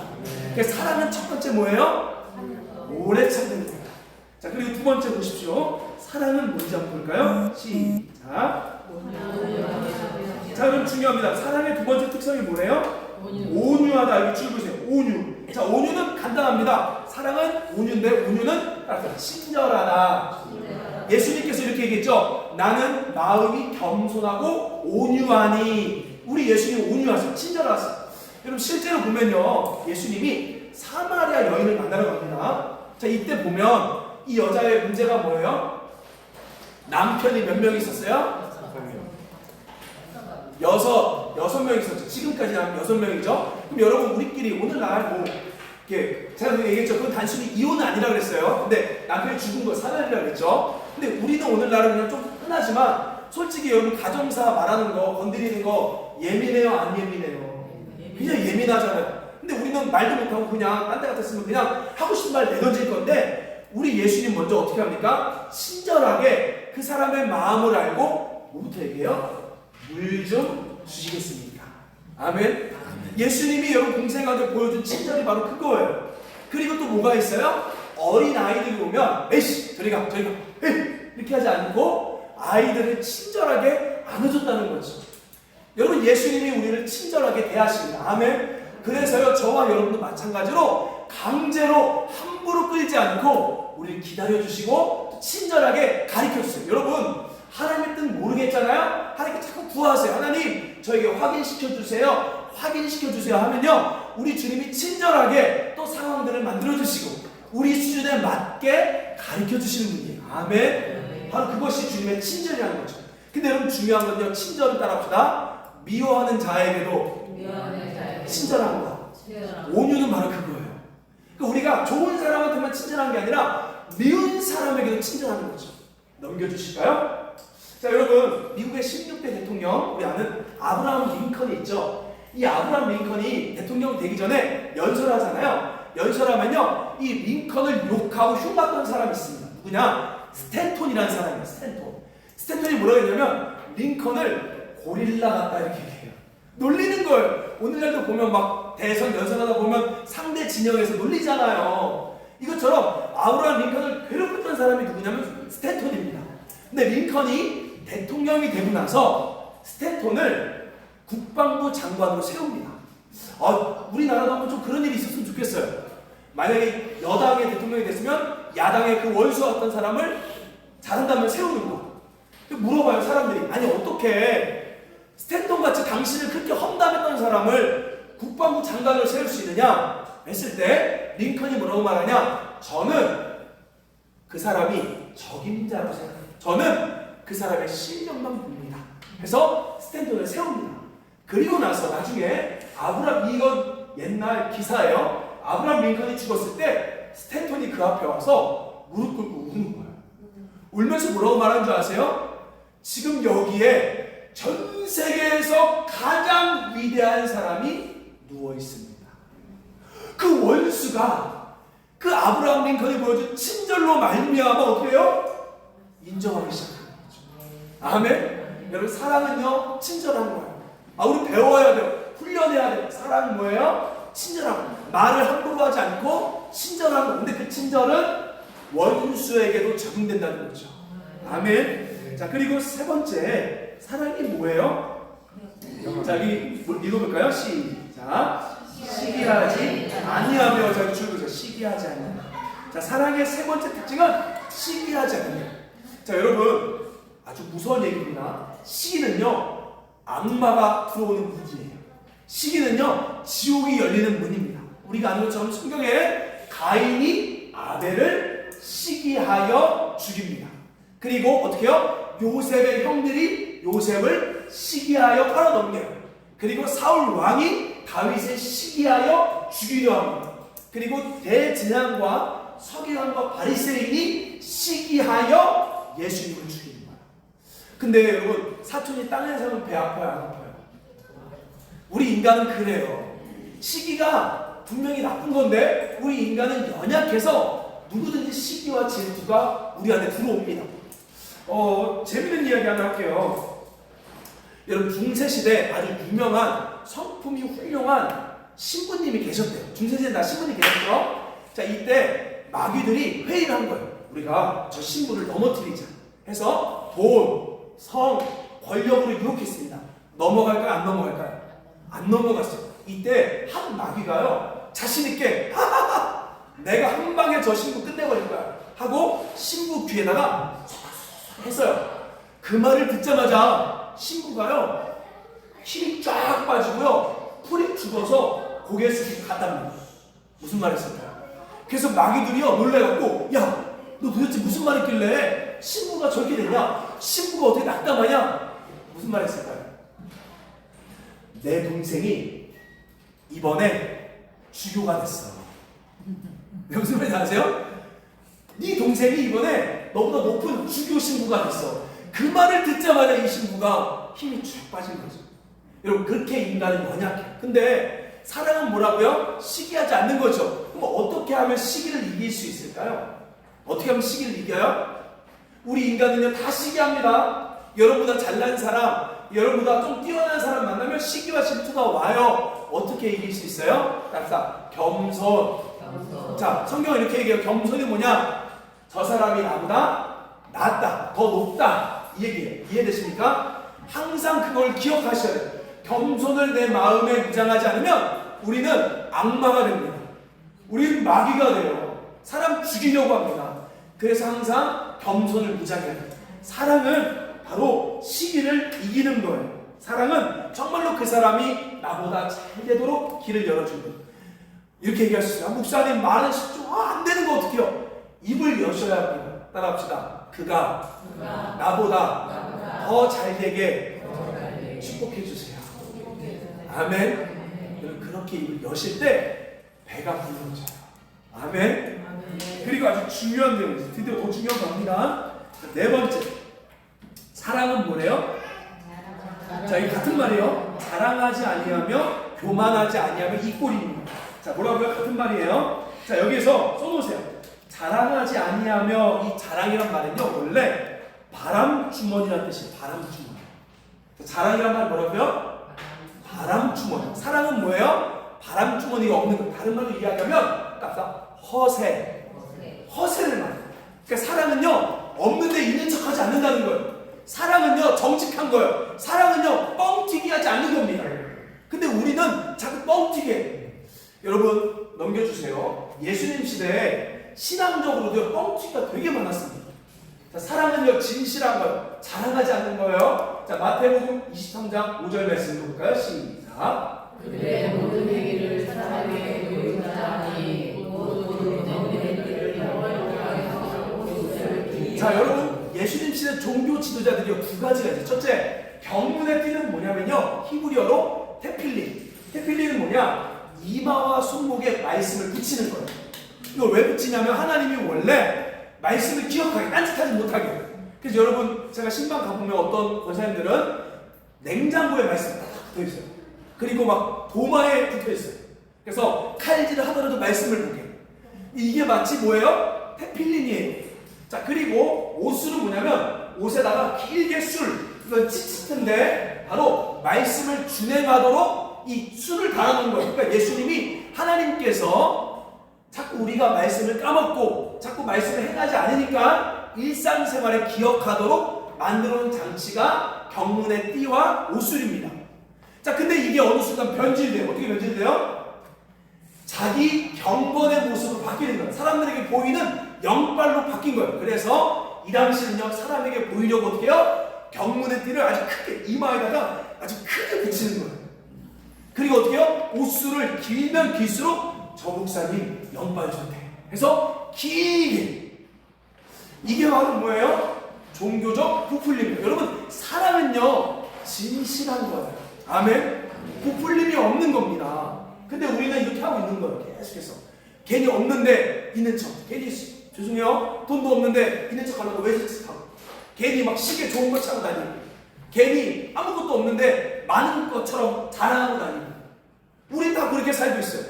그래서 사랑은 첫 번째 뭐예요? 오래 참는 겁니다. 자, 그리고 두 번째 보십시오. 사랑은 뭔지 한번 볼까요? 시작. 자, 그럼 중요합니다. 사랑의 두 번째 특성이 뭐래요? 온유하다. 여기 줄 보세요. 온유. 자, 온유는 간단합니다. 사랑은 온유인데 온유는 친절하다. 예수님께서 이렇게 얘기했죠. 나는 마음이 겸손하고 온유하니. 우리 예수님 온유하세요. 친절하세요. 여러분 실제로 보면요, 예수님이 사마리아 여인을 만나러 갑니다. 자, 이때 보면 이 여자의 문제가 뭐예요? 남편이 몇 명 있었어요? 여섯 명 있었죠. 지금까지 한 6명이죠. 그럼 여러분 우리끼리 오늘날 뭐 이렇게 제가 얘기했죠. 그건 단순히 이혼은 아니라 그랬어요. 근데 남편이 죽은 거 사별이라 그랬죠. 근데 우리는 오늘날은 그냥 좀 흔하지만 솔직히 여러분 가정사 말하는 거 건드리는 거 예민해요, 안 예민해요? 그냥 예민하잖아요. 근데 우리는 말도 못하고 그냥 딴 데 같았으면 그냥 하고 싶은 말 내던질 건데 우리 예수님 먼저 어떻게 합니까? 친절하게 그 사람의 마음을 알고 뭐부터 얘기해요? 물 좀 주시겠습니까? 아멘. 예수님이 여러분 공생하게 보여준 친절이 바로 그거예요. 그리고 또 뭐가 있어요? 어린 아이들이 오면 에이씨 저리가 에이 이렇게 하지 않고 아이들을 친절하게 안아줬다는 거죠. 여러분 예수님이 우리를 친절하게 대하십니다. 아멘. 그래서요 저와 여러분도 마찬가지로 강제로 함부로 끌지 않고 우리를 기다려주시고 친절하게 가르쳐주세요. 여러분 하나님의 뜻 모르겠잖아요? 하나님께 자꾸 구하세요. 하나님 저에게 확인시켜주세요. 확인시켜주세요 하면요 우리 주님이 친절하게 또 상황들을 만들어주시고 우리 수준에 맞게 가르쳐주시는 분이에요. 아멘. 바로 그것이 주님의 친절이라는 거죠. 근데 여러분 중요한 건요 친절을 따라합시다. 미워하는 자에게도 친절한 것. 온유는 바로 그거예요. 그러니까 우리가 좋은 사람한테만 친절한 게 아니라 미운 사람에게도 친절하는 거죠. 넘겨주실까요? 자 여러분 미국의 16대 대통령 우리 아는 아브라함 링컨이 있죠. 이 아브라함 링컨이 대통령 되기 전에 연설하잖아요. 연설하면요 이 링컨을 욕하고 흉봤던 사람이 있습니다. 누구냐? 스탠톤이라는 사람이에요. 스탠톤이 뭐라고 했냐면 링컨을 고릴라 같다 이렇게 얘기해요. 놀리는 거예요. 오늘날도 보면 막 대선 연설하다 보면 상대 진영에서 놀리잖아요. 이것처럼 아브라함 링컨을 괴롭혔던 사람이 누구냐면 스탠톤입니다. 근데 링컨이 대통령이 되고 나서 스탠톤을 국방부 장관으로 세웁니다. 우리나라도 한번 좀 그런 일이 있었으면 좋겠어요. 만약에 여당의 대통령이 됐으면 야당의 그 원수였던 사람을 잘한다면 세우는 거. 물어봐요 사람들이. 아니 어떻게 스탠톤같이 당신을 그렇게 험담했던 사람을 국방부 장관으로 세울 수 있느냐 했을 때 링컨이 뭐라고 말하냐. 저는 그 사람이 적임자라고 생각합니다. 저는 그 사람의 실력만 봅니다. 그래서 스탠톤을 세웁니다. 그리고 나서 나중에 이건 옛날 기사예요. 아브라함 링컨이 죽었을 때 스탠톤이 그 앞에 와서 무릎 꿇고 우는 거예요. 울면서 뭐라고 말하는 줄 아세요? 지금 여기에 전 세계에서 가장 위대한 사람이 누워 있습니다. 그 원수가 그 아브라함 링컨이 보여준 친절로 말미암아 어떻게 해요? 인정하기 시작하는 거죠. 아멘. 여러분 사랑은요 친절한 거예요. 우리 배워야 돼요. 훈련해야 돼요. 사랑은 뭐예요? 친절하고 말을 함부로 하지 않고 친절한 거. 근데 그 친절은 원수에게도 적용된다는 거죠. 아멘. 자 그리고 세 번째 사랑이 뭐예요? 자 여기 읽어볼까요? 시작. 시기하지 아니하며. 자 줄여보세요. 시기하지 아니하며. 자 사랑의 세 번째 특징은 시기하지 아니하며. 자 여러분 아주 무서운 얘기입니다. 시기는요 악마가 들어오는 문이에요. 시기는요 지옥이 열리는 문입니다. 우리가 아는 것처럼 성경에 가인이 아벨을 시기하여 죽입니다. 그리고 어떻게 해요? 요셉의 형들이 요셉을 시기하여 팔아넘겨요. 그리고 사울 왕이 다윗을 시기하여 죽이려 합니다. 그리고 대제사장과 서기관과 바리새인이 시기하여 예수님을 죽이는 거예요. 근데 여러분 사촌이 땅에 사면 배 아파요 안 아파요? 우리 인간은 그래요. 시기가 분명히 나쁜 건데 우리 인간은 연약해서 누구든지 시기와 질투가 우리 안에 들어옵니다. 재밌는 이야기 하나 할게요. 여러분 중세시대 아주 유명한 성품이 훌륭한 신부님이 계셨대요. 중세시대 나 신부님 계셨죠? 자 이때 마귀들이 회의를 한 거예요. 우리가 저 신부를 넘어뜨리자 해서 돈, 성, 권력으로 유혹했습니다. 넘어갈까요? 안 넘어갈까요? 안 넘어갔어요. 이때 한 마귀가요 자신있게 하하하 내가 한 방에 저 신부 끝내버릴 거야 하고 신부 귀에다가 했어요. 그 말을 듣자마자 신부가요 힘이 쫙 빠지고요 풀이 죽어서 고개 숙이고 갔답니다. 무슨 말 했을까요? 그래서 마귀들이요 놀래갖고 야 너 도대체 무슨 말 했길래 신부가 저렇게 되냐? 신부가 어떻게 낙담하냐? 무슨 말 했을까요? 내 동생이 이번에 주교가 됐어. 무슨 말인지 아세요? 네 동생이 이번에 너보다 높은 주교 신부가 됐어. 그 말을 듣자마자 이 신부가 힘이 쭉 빠진 거죠. 여러분 그렇게 인간은 연약해. 근데 사랑은 뭐라고요? 시기하지 않는 거죠. 그럼 어떻게 하면 시기를 이길 수 있을까요? 어떻게 하면 시기를 이겨요? 우리 인간은요 다 시기합니다. 여러분보다 잘난 사람, 여러분보다 좀 뛰어난 사람 만나면 시기와 질투가 와요. 어떻게 이길 수 있어요? 갑시다. 겸손. 자, 성경은 이렇게 얘기해요. 겸손이 뭐냐? 저 사람이 나보다 낫다, 더 높다 이 얘기예요. 이해되십니까? 항상 그걸 기억하셔야 돼요. 겸손을 내 마음에 무장하지 않으면 우리는 악마가 됩니다. 우리는 마귀가 돼요. 사람 죽이려고 합니다. 그래서 항상 겸손을 무장해야 돼요. 사랑은 바로 시기를 이기는 거예요. 사랑은 정말로 그 사람이 나보다 잘 되도록 길을 열어주는 거예요. 이렇게 얘기할 수 있어요. 목사님 말은 쉽죠. 안 되는 거 어떡해요? 입을 여셔야 합니다. 따라합시다. 그가 나보다 더 잘 되게 축복해 주세요. 아멘. 여러분 그렇게 입을 여실 때 배가 불러져요. 아멘. 그리고 아주 중요한 내용이죠. 드디어 더 중요한 겁니다. 네 번째, 사랑은 뭐래요? 자, 이 같은 말이에요. 자랑하지 아니하며 교만하지 아니하며 이 꼴입니다. 자, 뭐라고요? 같은 말이에요. 자, 여기에서 써놓으세요. 자랑하지 아니하며 이 자랑이란 말은요 원래 바람주머니라는 뜻이에요. 바람주머니. 자랑이란 말 뭐라고요? 바람주머니. 사랑은 뭐예요? 바람주머니가 없는 거. 다른 말로 이야기하면 허세를 말해요. 그러니까 사랑은요 없는데 있는 척하지 않는다는 거예요. 사랑은요 정직한 거예요. 사랑은요 뻥튀기 하지 않는 겁니다. 근데 우리는 자꾸 뻥튀기 해요. 여러분 넘겨주세요. 예수님 시대에 신앙적으로도 뻥튀기가 되게 많았습니다. 자, 사랑은요 진실한 거예요. 자랑하지 않는 거예요. 자, 마태복음 23장 5절 말씀 볼까요? 시작. 그들의 모든 행위를 사랑하게 보이나니 자, 여러분 예수님 시대 종교 지도자들이 두 가지가 있어요. 첫째, 경문의 띠는 뭐냐면요 히브리어로 테필린. 테필린은 뭐냐? 이마와 손목에 말씀을 붙이는 거예요. 이걸 왜 붙이냐면 하나님이 원래 말씀을 기억하게, 딴짓하지 못하게. 그래서 여러분 제가 신방 가보면 어떤 권사님들은 냉장고에 말씀이 딱 붙어있어요. 그리고 막 도마에 붙어 있어요. 그래서 칼질을 하더라도 말씀을 보게. 이게 마치 뭐예요? 테필린이에요. 자, 그리고 옷술은 뭐냐면 옷에다가 길게 술, 이건 찌릿한데 바로 말씀을 준행하도록 이 술을 달아놓은 거예요. 그러니까 예수님이 하나님께서 자꾸 우리가 말씀을 까먹고 자꾸 말씀을 행하지 않으니까 일상생활에 기억하도록 만들어놓은 장치가 경문의 띠와 옷술입니다. 자, 근데 이게 어느 순간 변질돼요. 어떻게 변질돼요? 자기 경건의 모습으로 바뀌는 거예요. 사람들에게 보이는 영빨로 바뀐 거예요. 그래서 이 당시는요, 사람에게 보이려고 어떻게 해요? 경문의 띠를 아주 크게 이마에다가 아주 크게 붙이는 거예요. 그리고 어떻게 해요? 옷술을 길면 길수록 저 목사님 영빨 좋대. 해서 길게. 이게 바로 뭐예요? 종교적 부풀림이에요. 여러분, 사람은요 진실한 거예요. 아멘. 부풀림이 없는 겁니다. 근데 우리는 이렇게 하고 있는 거예요. 계속해서 괜히 없는데 있는 척, 괜히 죄송해요 돈도 없는데 있는 척 하려고 외제차 타고, 괜히 막 시계 좋은 거 차고 다니고, 괜히 아무것도 없는데 많은 것처럼 자랑하고 다니고. 우린 다 그렇게 살고 있어요.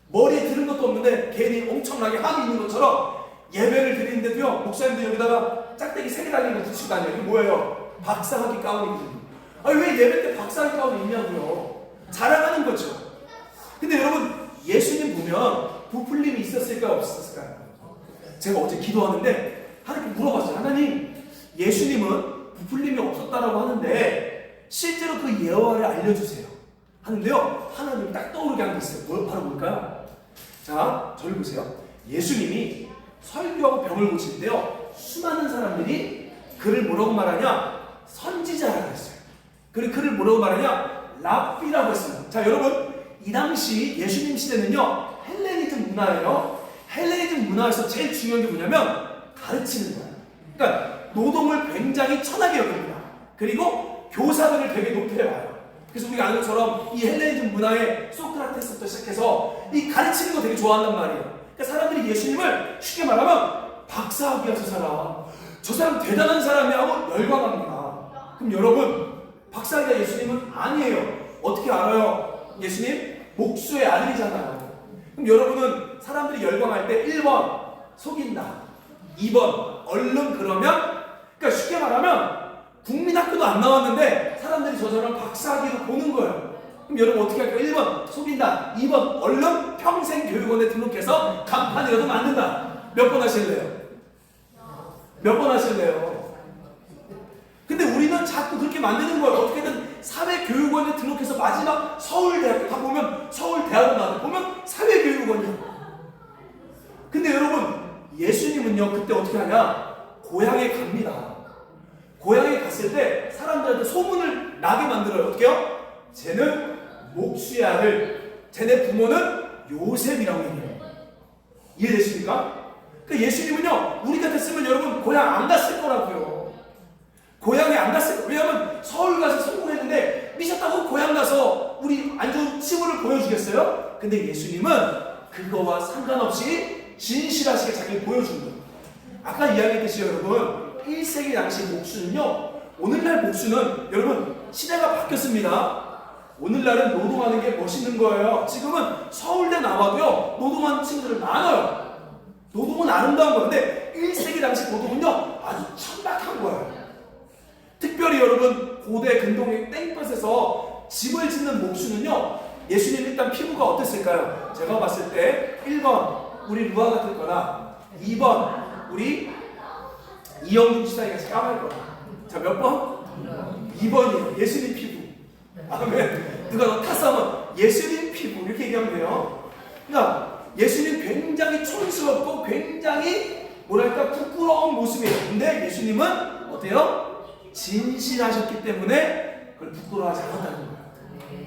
머리에 들은 것도 없는데 괜히 엄청나게 함이 있는 것처럼 예배를 드리는데도요, 목사님들 여기다가 짝대기 3개 달린 거 붙이고 다녀요. 이게 뭐예요? 박사학위 가운이거든요. 아니, 왜 예배 때 박사학위 가운이 있냐고요? 자랑하는 거죠. 근데 여러분, 예수님 보면 부풀림이 있었을까요? 없었을까요? 제가 어제 기도하는데 하나님께 물어봤어요. 하나님, 예수님은 부풀림이 없었다라고 하는데 실제로 그 예화를 알려주세요 하는데요, 하나님이 딱 떠오르게 한 게 있어요. 바로 뭘까요? 자, 저를 보세요. 예수님이 설교하고 병을 고치는데요, 수많은 사람들이 그를 뭐라고 말하냐? 선지자라고 했어요. 그리고 그를 뭐라고 말하냐? 랍비라고 했습니다. 자, 여러분, 이 당시 예수님 시대는요, 헬레니즘 문화예요. 헬레니즘 문화에서 제일 중요한 게 뭐냐면 가르치는 거예요. 그러니까 노동을 굉장히 천하게 여깁니다. 그리고 교사들을 되게 높게 봐요. 그래서 우리가 아는 것처럼 이 헬레니즘 문화에 소크라테스부터 시작해서 이 가르치는 거 되게 좋아한단 말이에요. 그러니까 사람들이 예수님을 쉽게 말하면 박사학위야 저 사람 대단한 사람이야 하고 열광합니다. 그럼 여러분, 박사학위가 예수님은 아니에요. 어떻게 알아요? 예수님 목수의 아들이잖아요. 그럼 여러분은 사람들이 열광할 때 1번 속인다, 2번 얼른 그러면, 그러니까 쉽게 말하면 국민학교도 안 나왔는데 사람들이 저 사람 박사학위로 보는 거예요. 그럼 여러분 어떻게 할까요? 1번 속인다, 2번 얼른 평생교육원에 등록해서 간판이라도 만든다. 몇 번 하실래요? 몇 번 하실래요? 근데 우리는 자꾸 그렇게 만드는 거예요. 어떻게든 사회교육원에 등록해서 마지막 서울대학교 다 보면 서울대학원 나와 보면 사회교육원이야. 근데 여러분, 예수님은요 그때 어떻게 하냐? 고향에 갑니다. 고향에 갔을 때 사람들한테 소문을 나게 만들어요. 어떻게요? 쟤는 목수의 아들, 쟤네 부모는 요셉이라고 얘기해요. 이해되십니까? 그러니까 예수님은요 우리 같았으면 여러분 고향 안 갔을 거라고요. 고향에 안 갔을 거예요. 왜냐하면 서울 가서 성공했는데 미쳤다고 고향 가서 우리 안 좋은 치부를 보여주겠어요? 근데 예수님은 그거와 상관없이 진실하시게 자기를 보여주는 거예요. 아까 이야기했듯이 여러분, 1세기 당시 목수는요, 오늘날 목수는 여러분 시대가 바뀌었습니다. 오늘날은 노동하는 게 멋있는 거예요. 지금은 서울대 나와도요 노동하는 친구들 많아요. 노동은 아름다운 거예요. 근데 1세기 당시 노동은요 아주 천박한 거예요. 특별히 여러분, 고대 근동의 땡볕에서 집을 짓는 목수는요, 예수님 일단 피부가 어땠을까요? 제가 봤을 때 1번 우리 루아 같을 거나 2번 우리 이영준 지사님 같이 까말 거나. 자, 몇 번? 2번이에요. 예수님 피부. 아멘. 누가 너 탔으면 예수님 피부 이렇게 얘기하면 돼요. 그러니까 예수님 굉장히 촌스럽고 굉장히 뭐랄까 부끄러운 모습이에요. 근데 예수님은 어때요? 진실하셨기 때문에 그걸 부끄러워하지 않았다는 거예요.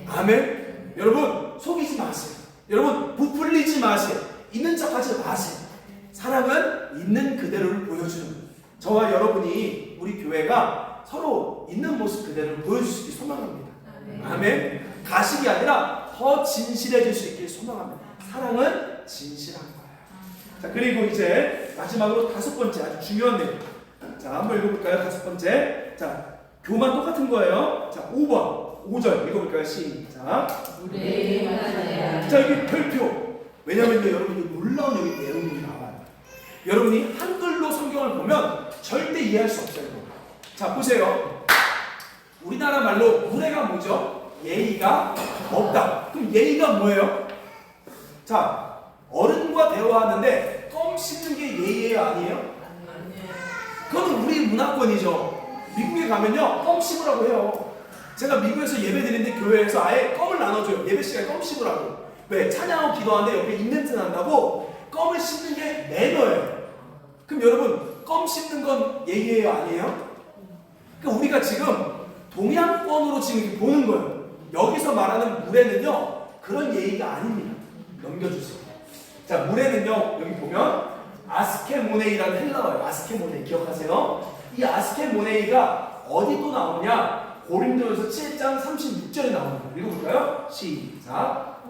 아멘. 여러분 속이지 마세요. 여러분 부풀리지 마세요. 있는 척하지 마세요. 사랑은 있는 그대로를 보여주는 거예요. 저와 여러분이 우리 교회가 서로 있는 모습 그대로를 보여줄 수 있길 소망합니다. 아멘. 가식이 아니라 더 진실해질 수 있길 소망합니다. 사랑은 진실한 거예요. 자, 그리고 이제 마지막으로 5번째 아주 중요한 내용. 자, 한번 읽어볼까요? 5번째. 자, 교만 똑같은 거예요. 자, 5번. 5절 읽어볼까요? 시작. 우리의 하나님 자, 여기 별표. 왜냐면요, 여러분이 놀라운 여기 내용이 나와요. 여러분이 한글로 성경을 보면 절대 이해할 수 없어요. 자, 보세요. 우리나라 말로 무례가 뭐죠? 예의가 없다. 그럼 예의가 뭐예요? 자, 어른과 대화하는데 껌 씹는 게 예의예요, 아니에요? 그건 우리 문화권이죠. 미국에 가면요, 껌 씹으라고 해요. 제가 미국에서 예배 드리는데 교회에서 아예 껌을 나눠줘요. 예배 시간에 껌 씹으라고. 왜? 찬양하고 기도하는데 옆에 입냄새 난다고 껌을 씹는 게 매너예요. 그럼 여러분, 껌 씹는 건 예의예요, 아니에요? 그러니까 우리가 지금 동양권으로 지금 이렇게 보는 거예요. 여기서 말하는 무례는요, 그런 예의가 아닙니다. 넘겨주세요. 자, 무례는요, 여기 보면 아스케모네이라는 헬라어예요. 아스케모네이 기억하세요? 이 아스케모네이가 어디 또 나오냐? 고린도전서 7장 36절에 나옵니다. 읽어볼까요? 시작.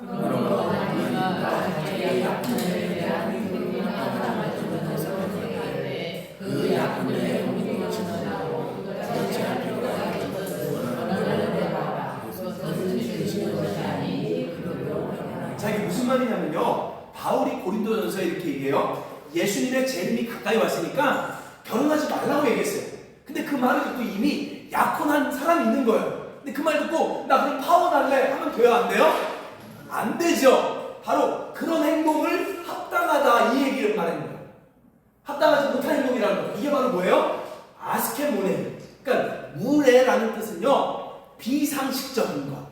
자, 이게 무슨 말이냐면요, 바울이 고린도전서에 이렇게 얘기해요. 예수님의 재림이 가까이 왔으니까 결혼하지 말라고 얘기했어요. 근데 그 말을 듣고 이미 약혼한 사람이 있는 거예요. 근데 그 말 듣고 나 그럼 파혼할래 하면 돼요, 안 돼요? 안 되죠. 바로 그런 행동을 합당하다, 이 얘기를 말하는 거예요. 합당하지 못한 행동이라는 거예요. 이게 바로 뭐예요? 아스케모네. 그러니까 무례라는 뜻은요, 비상식적인 것,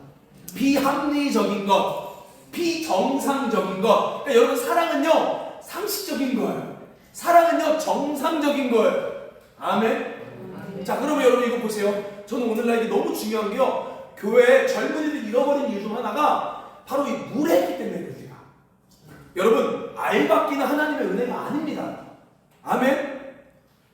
비합리적인 것, 비정상적인 것. 그러니까 여러분, 사랑은요, 상식적인 거예요. 사랑은요, 정상적인 거예요. 아멘. 자, 그러면 여러분 이거 보세요. 저는 오늘날 이게 너무 중요한 게요, 교회에 젊은이들 잃어버린 이유 중 하나가 바로 이 무례했기 때문에 그래요. 여러분, 알받기는 하나님의 은혜가 아닙니다. 아멘.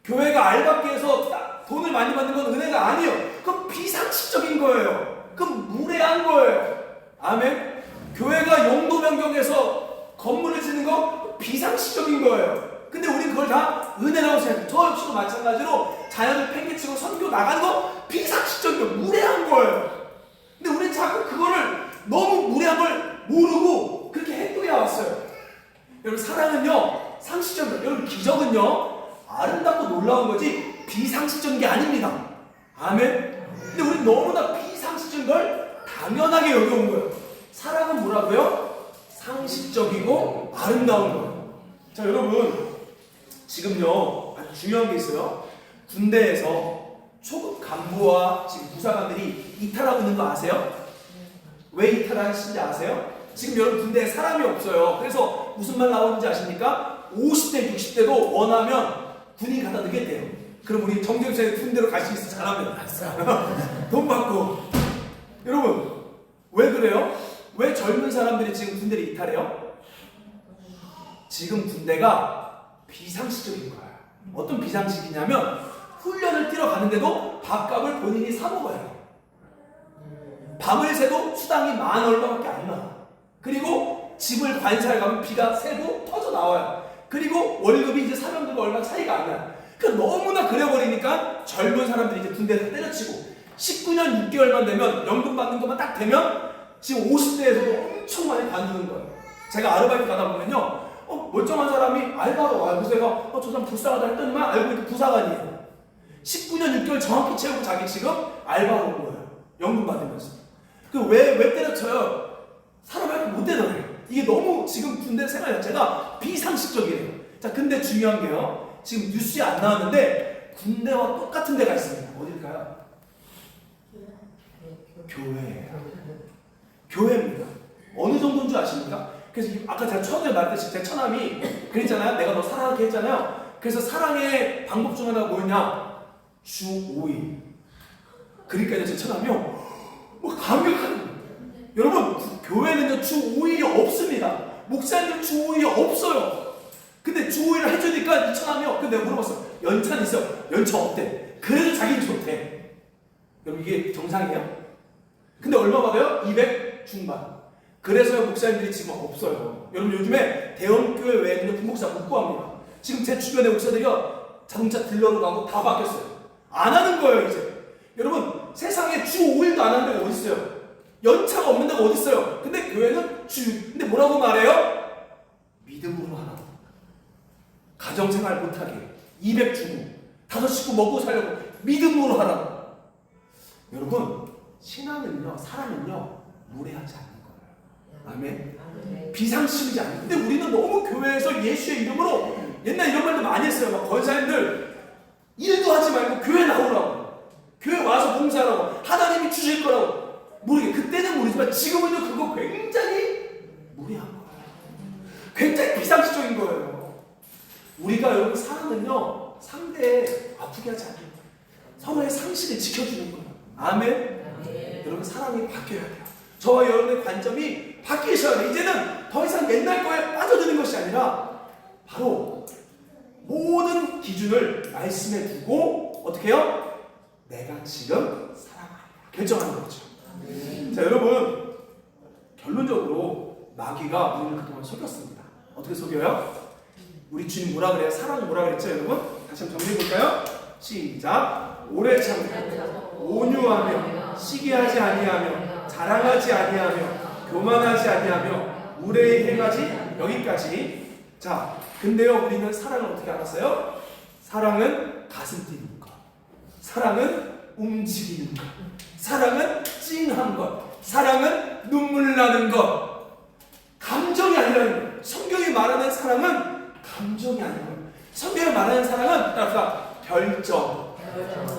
교회가 알받기에서 돈을 많이 받는 건 은혜가 아니에요. 그건 비상식적인 거예요. 그건 무례한 거예요. 아멘. 교회가 용도 변경해서 건물을 짓는 거 비상식적인 거예요. 근데 우린 그걸 다 은혜라고 생각해요. 저 역시도 마찬가지로 자연을 팽개치고 선교 나가는 거 비상식적인 거, 무례한 거예요. 근데 우린 자꾸 그거를 너무 무례한 걸 모르고 그렇게 행동해 왔어요. 여러분, 사랑은요, 상식적인 거예요. 여러분, 기적은요, 아름답고 놀라운 거지 비상식적인 게 아닙니다. 아멘. 근데 우린 너무나 비상식적인 걸 당연하게 여겨온 거예요. 사랑은 뭐라고요? 상식적이고 아름다운 거예요. 자, 여러분, 지금요, 아주 중요한 게 있어요. 군대에서 초급 간부와 지금 부사관들이 이탈하고 있는 거 아세요? 왜 이탈하시는지 아세요? 지금 여러분, 군대에 사람이 없어요. 그래서 무슨 말 나오는지 아십니까? 50대, 60대도 원하면 군인 갖다 넣겠대요. 그럼 우리 정경수의 군대로 갈 수 있어, 잘하면. 돈 받고. 여러분, 왜 그래요? 왜 젊은 사람들이 지금 군대를 이탈해요? 지금 군대가 비상식적인 거예요. 어떤 비상식이냐면 훈련을 뛰러 가는데도 밥값을 본인이 사 먹어요. 밤을 새도 수당이 만 얼마밖에 안 나와. 그리고 집을 관사에 가면 비가 새고 터져 나와요. 그리고 월급이 이제 사람들과 얼마 차이가 안 나요. 그러니까 너무나 그래버리니까 젊은 사람들이 이제 군대에서 때려치고 19년 6개월만 되면 연금 받는 것만 딱 되면 지금 50대에서도 엄청 많이 관두는 거예요. 제가 아르바이트 가다 보면요, 멀쩡한 사람이 알바로 와요. 그래서 제가 저 사람 불쌍하다 했더니만 알고 보니까 부사관이에요. 19년 6개월 정확히 채우고 자기 지금 알바로 온 거예요. 연금 받으면서. 왜 때려쳐요? 사람을 못 때려요. 이게 너무 지금 군대 생활 자체가 비상식적이에요. 자, 근데 중요한 게요, 지금 뉴스에 안 나왔는데 군대와 똑같은 데가 있습니다. 어딜까요? 교회예요. 교회입니다. 어느 정도인 줄 아십니까? 그래서 아까 제가 처음에 말했듯이 제 처남이 그랬잖아요. 내가 너 사랑하게 했잖아요. 그래서 사랑의 방법 중 하나가 뭐였냐? 주 5일. 그러니까 제 처남이요, 뭐 감격하는 거예요. 여러분, 교회는요, 주 5일이 없습니다. 목사님들 주 5일이 없어요. 근데 주 5일을 해주니까 이 처남이요, 근데 내가 물어봤어. 연차는 있어. 연차 없대. 그래도 자기는 좋대. 여러분, 이게 정상이에요? 근데 얼마 받아요? 200 중반. 그래서 목사님들이 지금 없어요. 여러분, 요즘에 대형교회 외에는 부목사 못 구합니다. 지금 제 주변의 목사들이요, 자동차 딜러로 가고 다 바뀌었어요. 안 하는 거예요, 이제. 여러분, 세상에 주 5일도 안 하는 데가 어디 있어요? 연차가 없는 데가 어디 있어요? 근데 교회는 근데 뭐라고 말해요? 믿음으로 하라고. 가정생활 못하게 200 주고 5 식구 먹고 살려고 믿음으로 하라고. 여러분, 신앙은요, 사랑은요, 무례하지 않는 거예요. 아멘. 비상심이지 않아요. 근데 우리는 너무 교회에서 예수의 이름으로 옛날 이런 말도 많이 했어요. 막 권사님들 일도 하지 말고 교회 나오라고, 교회 와서 봉사하라고, 하나님이 주실 거라고. 모르게 그때는 모르지만 지금은요, 그거 굉장히 무례한 거예요. 굉장히 비상식적인 거예요. 우리가 여러분 사랑은요, 상대 아프게 하지 않는 거예요. 서로의 상식을 지켜주는 거예요. 아멘. 여러분, 사랑이 바뀌어야 돼요. 저와 여러분의 관점이 바뀌셔야 돼요. 이제는 더 이상 옛날 거에 빠져드는 것이 아니라 바로 모든 기준을 말씀에 두고 어떻게 해요? 내가 지금 사랑하라 결정하는 거죠. 자, 여러분, 결론적으로 마귀가 우리를 그동안 속였습니다. 어떻게 속여요? 우리 주님 뭐라 그래요? 사랑 뭐라 그랬죠, 여러분? 다시 한번 정리해 볼까요? 시작. 오래 참고 온유하며 시기하지 아니하며 자랑하지 아니하며 교만하지 아니하며 무례히 행하지. 여기까지. 자, 근데요, 우리는 사랑을 어떻게 알았어요? 사랑은 가슴 뛰는 것, 사랑은 움직이는 것, 사랑은 찡한 것, 사랑은 눈물 나는 것. 감정이 아니라는 거예요. 성경이 말하는 사랑은 감정이 아니에요. 성경이 말하는 사랑은 따라서 결정.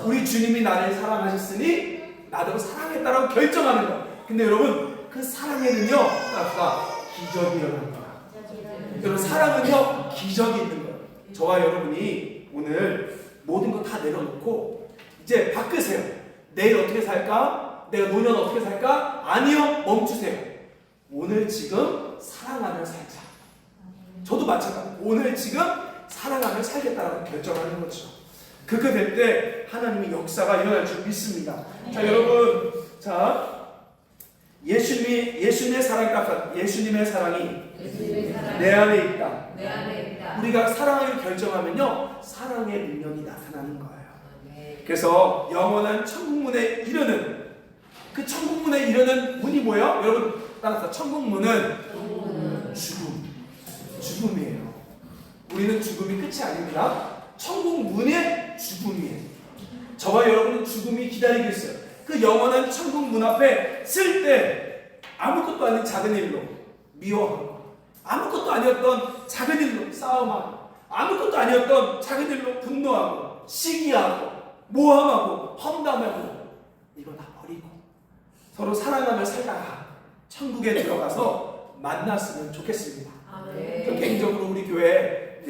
우리 주님이 나를 사랑하셨으니 나도 사랑했다라고 결정하는 거예요. 근데 여러분, 그 사랑에는요, 따라서 기적이 일어나는 거예요. 여러분, 사랑은요, 기적이 있는 거예요. 저와 여러분이 오늘 모든 거 다 내려놓고 이제 바꾸세요. 내일 어떻게 살까? 내가 노년 어떻게 살까? 아니요, 멈추세요. 오늘 지금 사랑하며 살자. 저도 마찬가지. 오늘 지금 사랑하며 살겠다라고 결정하는 거죠. 그렇게 될 때 하나님의 역사가 일어날 줄 믿습니다. 자, 여러분, 자, 예수님의 사랑이 내 안에 있다. 우리가 사랑을 결정하면요, 사랑의 능력이 나타나는 거예요. 그래서 영원한 천국문에 이르는, 그 천국문에 이르는 문이 뭐예요? 여러분, 따라서 천국문은 죽음이에요. 우리는 죽음이 끝이 아닙니다. 천국문의 죽음이에요. 저와 여러분은 죽음이 기다리고 있어요. 그 영원한 천국문 앞에 쓸 때 아무것도 아닌 작은 일로 미워하고, 아무것도 아니었던 작은 일로 싸움하고, 아무것도 아니었던 작은 일로 분노하고, 시기하고, 모함하고, 험담하고, 이거 다 버리고 서로 사랑하며 살다가 천국에 들어가서 만났으면 좋겠습니다. 개인적으로 우리 교회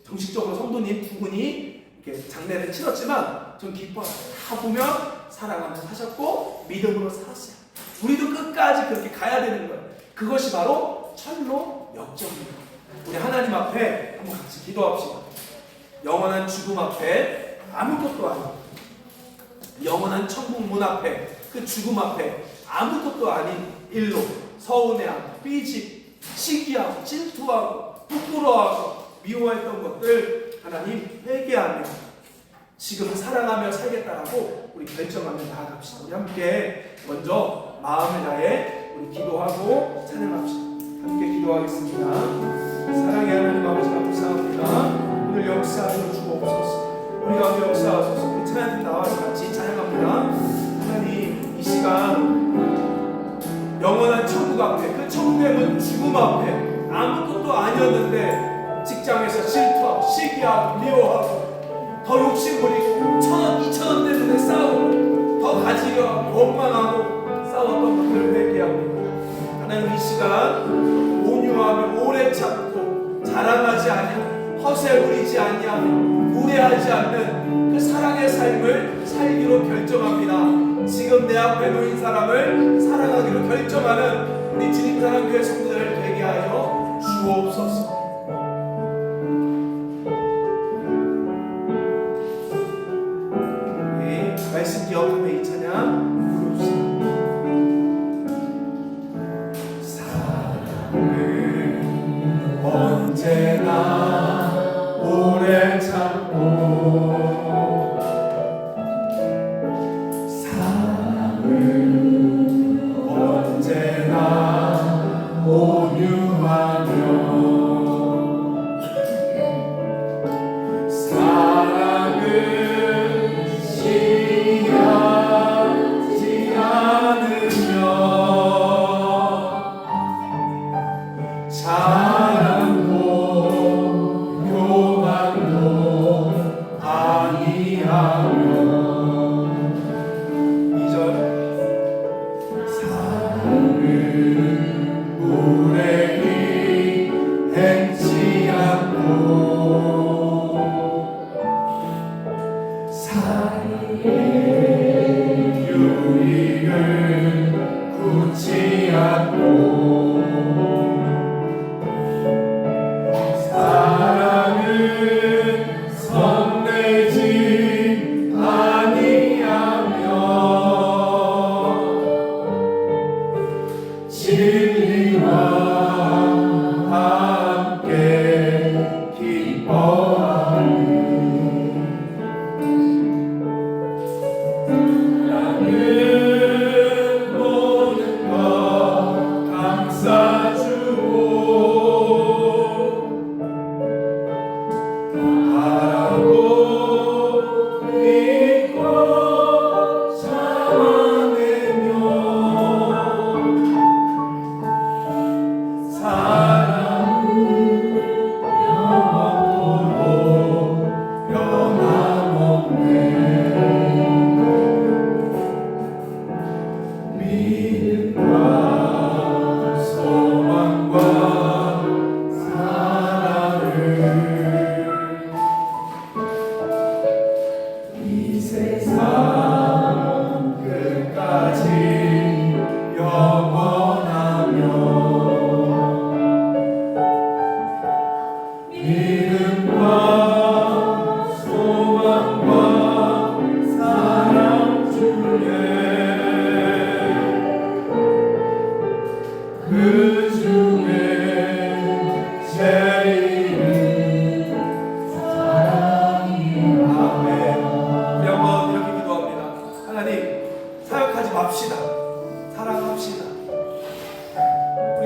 정식적으로 성도님 2분이 이렇게 장례를 치렀지만 전 기뻐요. 다 보면 사랑하면서 사셨고 믿음으로 살았어요. 우리도 끝까지 그렇게 가야 되는 거예요. 그것이 바로 철로 역정입니다. 우리 하나님 앞에 한번 같이 기도합시다. 영원한 죽음 앞에 아무것도 아닌, 영원한 천국 문 앞에, 그 죽음 앞에 아무것도 아닌 일로 서운해하고 삐지, 시기하고 질투하고 부끄러워하고 미워했던 것들 하나님 회개하며 지금 사랑하며 살겠다라고 우리 결정하며 나아갑시다. 우리 함께 먼저 마음을 다해 우리 기도하고 찬양합시다. 함께 기도하겠습니다. 사랑의 하나님 아버지, 감사합니다. 오늘 역사하여 주옵소서. 우리 가운데 역사하소서. 우리 찬양팀 나와서 같이 찬양합니다. 하나님, 이 시간 영원한 천국 앞에, 그 천국의 문 죽음 앞에 아무것도 아니었는데 직장에서 질투하고 시기하고 미워하고 더 욕심부리고 1,000원 2,000원 때문에 싸우고 더 가지려 하고 원망하고 싸웠던 것들을 회개합니다. 하나님, 이 시간 온유하며 오래 참고 자랑하지 아니하고 허세 부리지 아니하고 무례하지 않는 그 사랑의 삶을 살기로 결정합니다. 지금 내 앞에 놓인 사람을 사랑하기로 결정하는 우리 주님사랑교회 성도들 되게 하여 주옵소서. 네, 말씀 기억하며 이 찬양 부릅시다. 사랑을 언제나 오래 참고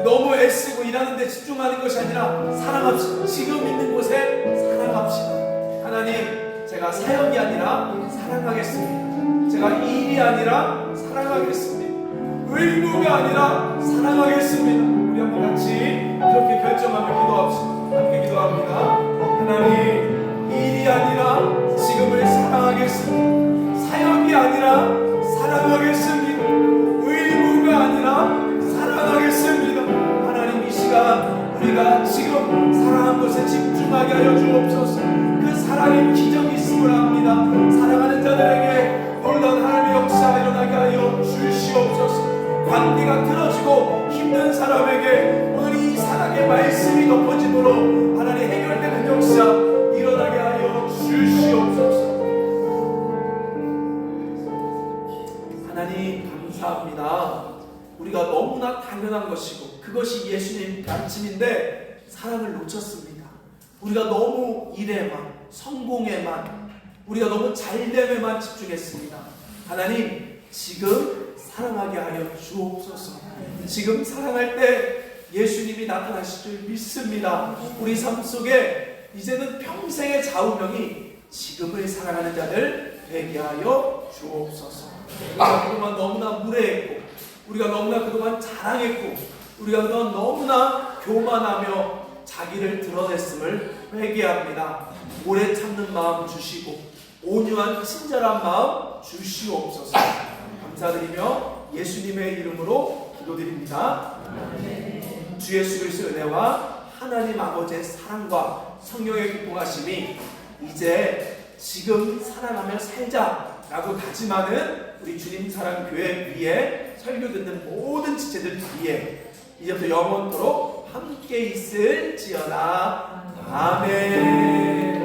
너무 애쓰고 일하는 데 집중하는 것이 아니라 사랑합시다. 지금 있는 곳에 사랑합시다. 하나님, 제가 사역이 아니라 사랑하겠습니다. 제가 일이 아니라 사랑하겠습니다. 의무가 아니라 사랑하겠습니다. 우리 한번 같이 그렇게 결정하며 기도합시다. 함께 기도합니다. 하나님, 일이 아니라 지금을 사랑하겠습니다. 사역이 아니라 사랑하겠습니다. 의무가 아니라 사랑하겠습니다. 하나님, 이 시간 우리가 지금 사랑한 것에 집중하게 하여 주옵소서. 그 사랑의 기적이 있음을 압니다. 사랑하는 자들에게 놀라운 하나님의 역사가 일어나게 하여 주시옵소서. 관계가 틀어지고 힘든 사람에게 오늘 이 사랑의 말씀이 덮어짐으로 하나님 해결되는 역사 일어나게 하여 주시옵소서. 하나님, 감사합니다. 우리가 너무나 당연한 것이고 그것이 예수님 가르침인데 사랑을 놓쳤습니다. 우리가 너무 일에만, 성공에만, 우리가 너무 잘됨에만 집중했습니다. 하나님, 지금 사랑하게 하여 주옵소서. 지금 사랑할 때 예수님이 나타나실 줄 믿습니다. 우리 삶 속에 이제는 평생의 좌우명이 지금을 사랑하는 자들 되게 하여 주옵소서. 우리가 그동안 너무나 무례했고, 우리가 너무나 그동안 자랑했고, 우리가 그동안 너무나 교만하며 자기를 드러냈음을 회개합니다. 오래 참는 마음 주시고 온유한 친절한 마음 주시옵소서. 감사드리며 예수님의 이름으로 기도드립니다. 주 예수 그리스도의 은혜와 하나님 아버지의 사랑과 성령의 기뻐하심이 이제 지금 사랑하며 살자라고 다짐하는 우리 주님 사랑 교회 위에 설교 듣는 모든 지체들 위에 이제부터 영원토록 함께 있을지어다. 아멘.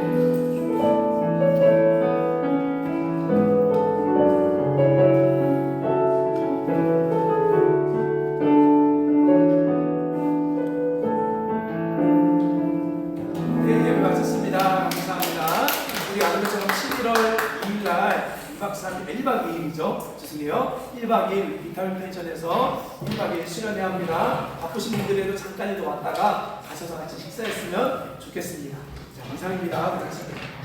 네, 예배 마쳤습니다. 감사합니다. 우리 아는 것처럼 11월 2일날 2박 3일, 1박 2일이죠. 죄송해요. 1박 2일 비타민 펜션에서 1박 2일 수련회 합니다. 바쁘신 분들에도 잠깐이라도 왔다가 가셔서 같이 식사했으면 좋겠습니다. 자, 이상입니다. 감사합니다.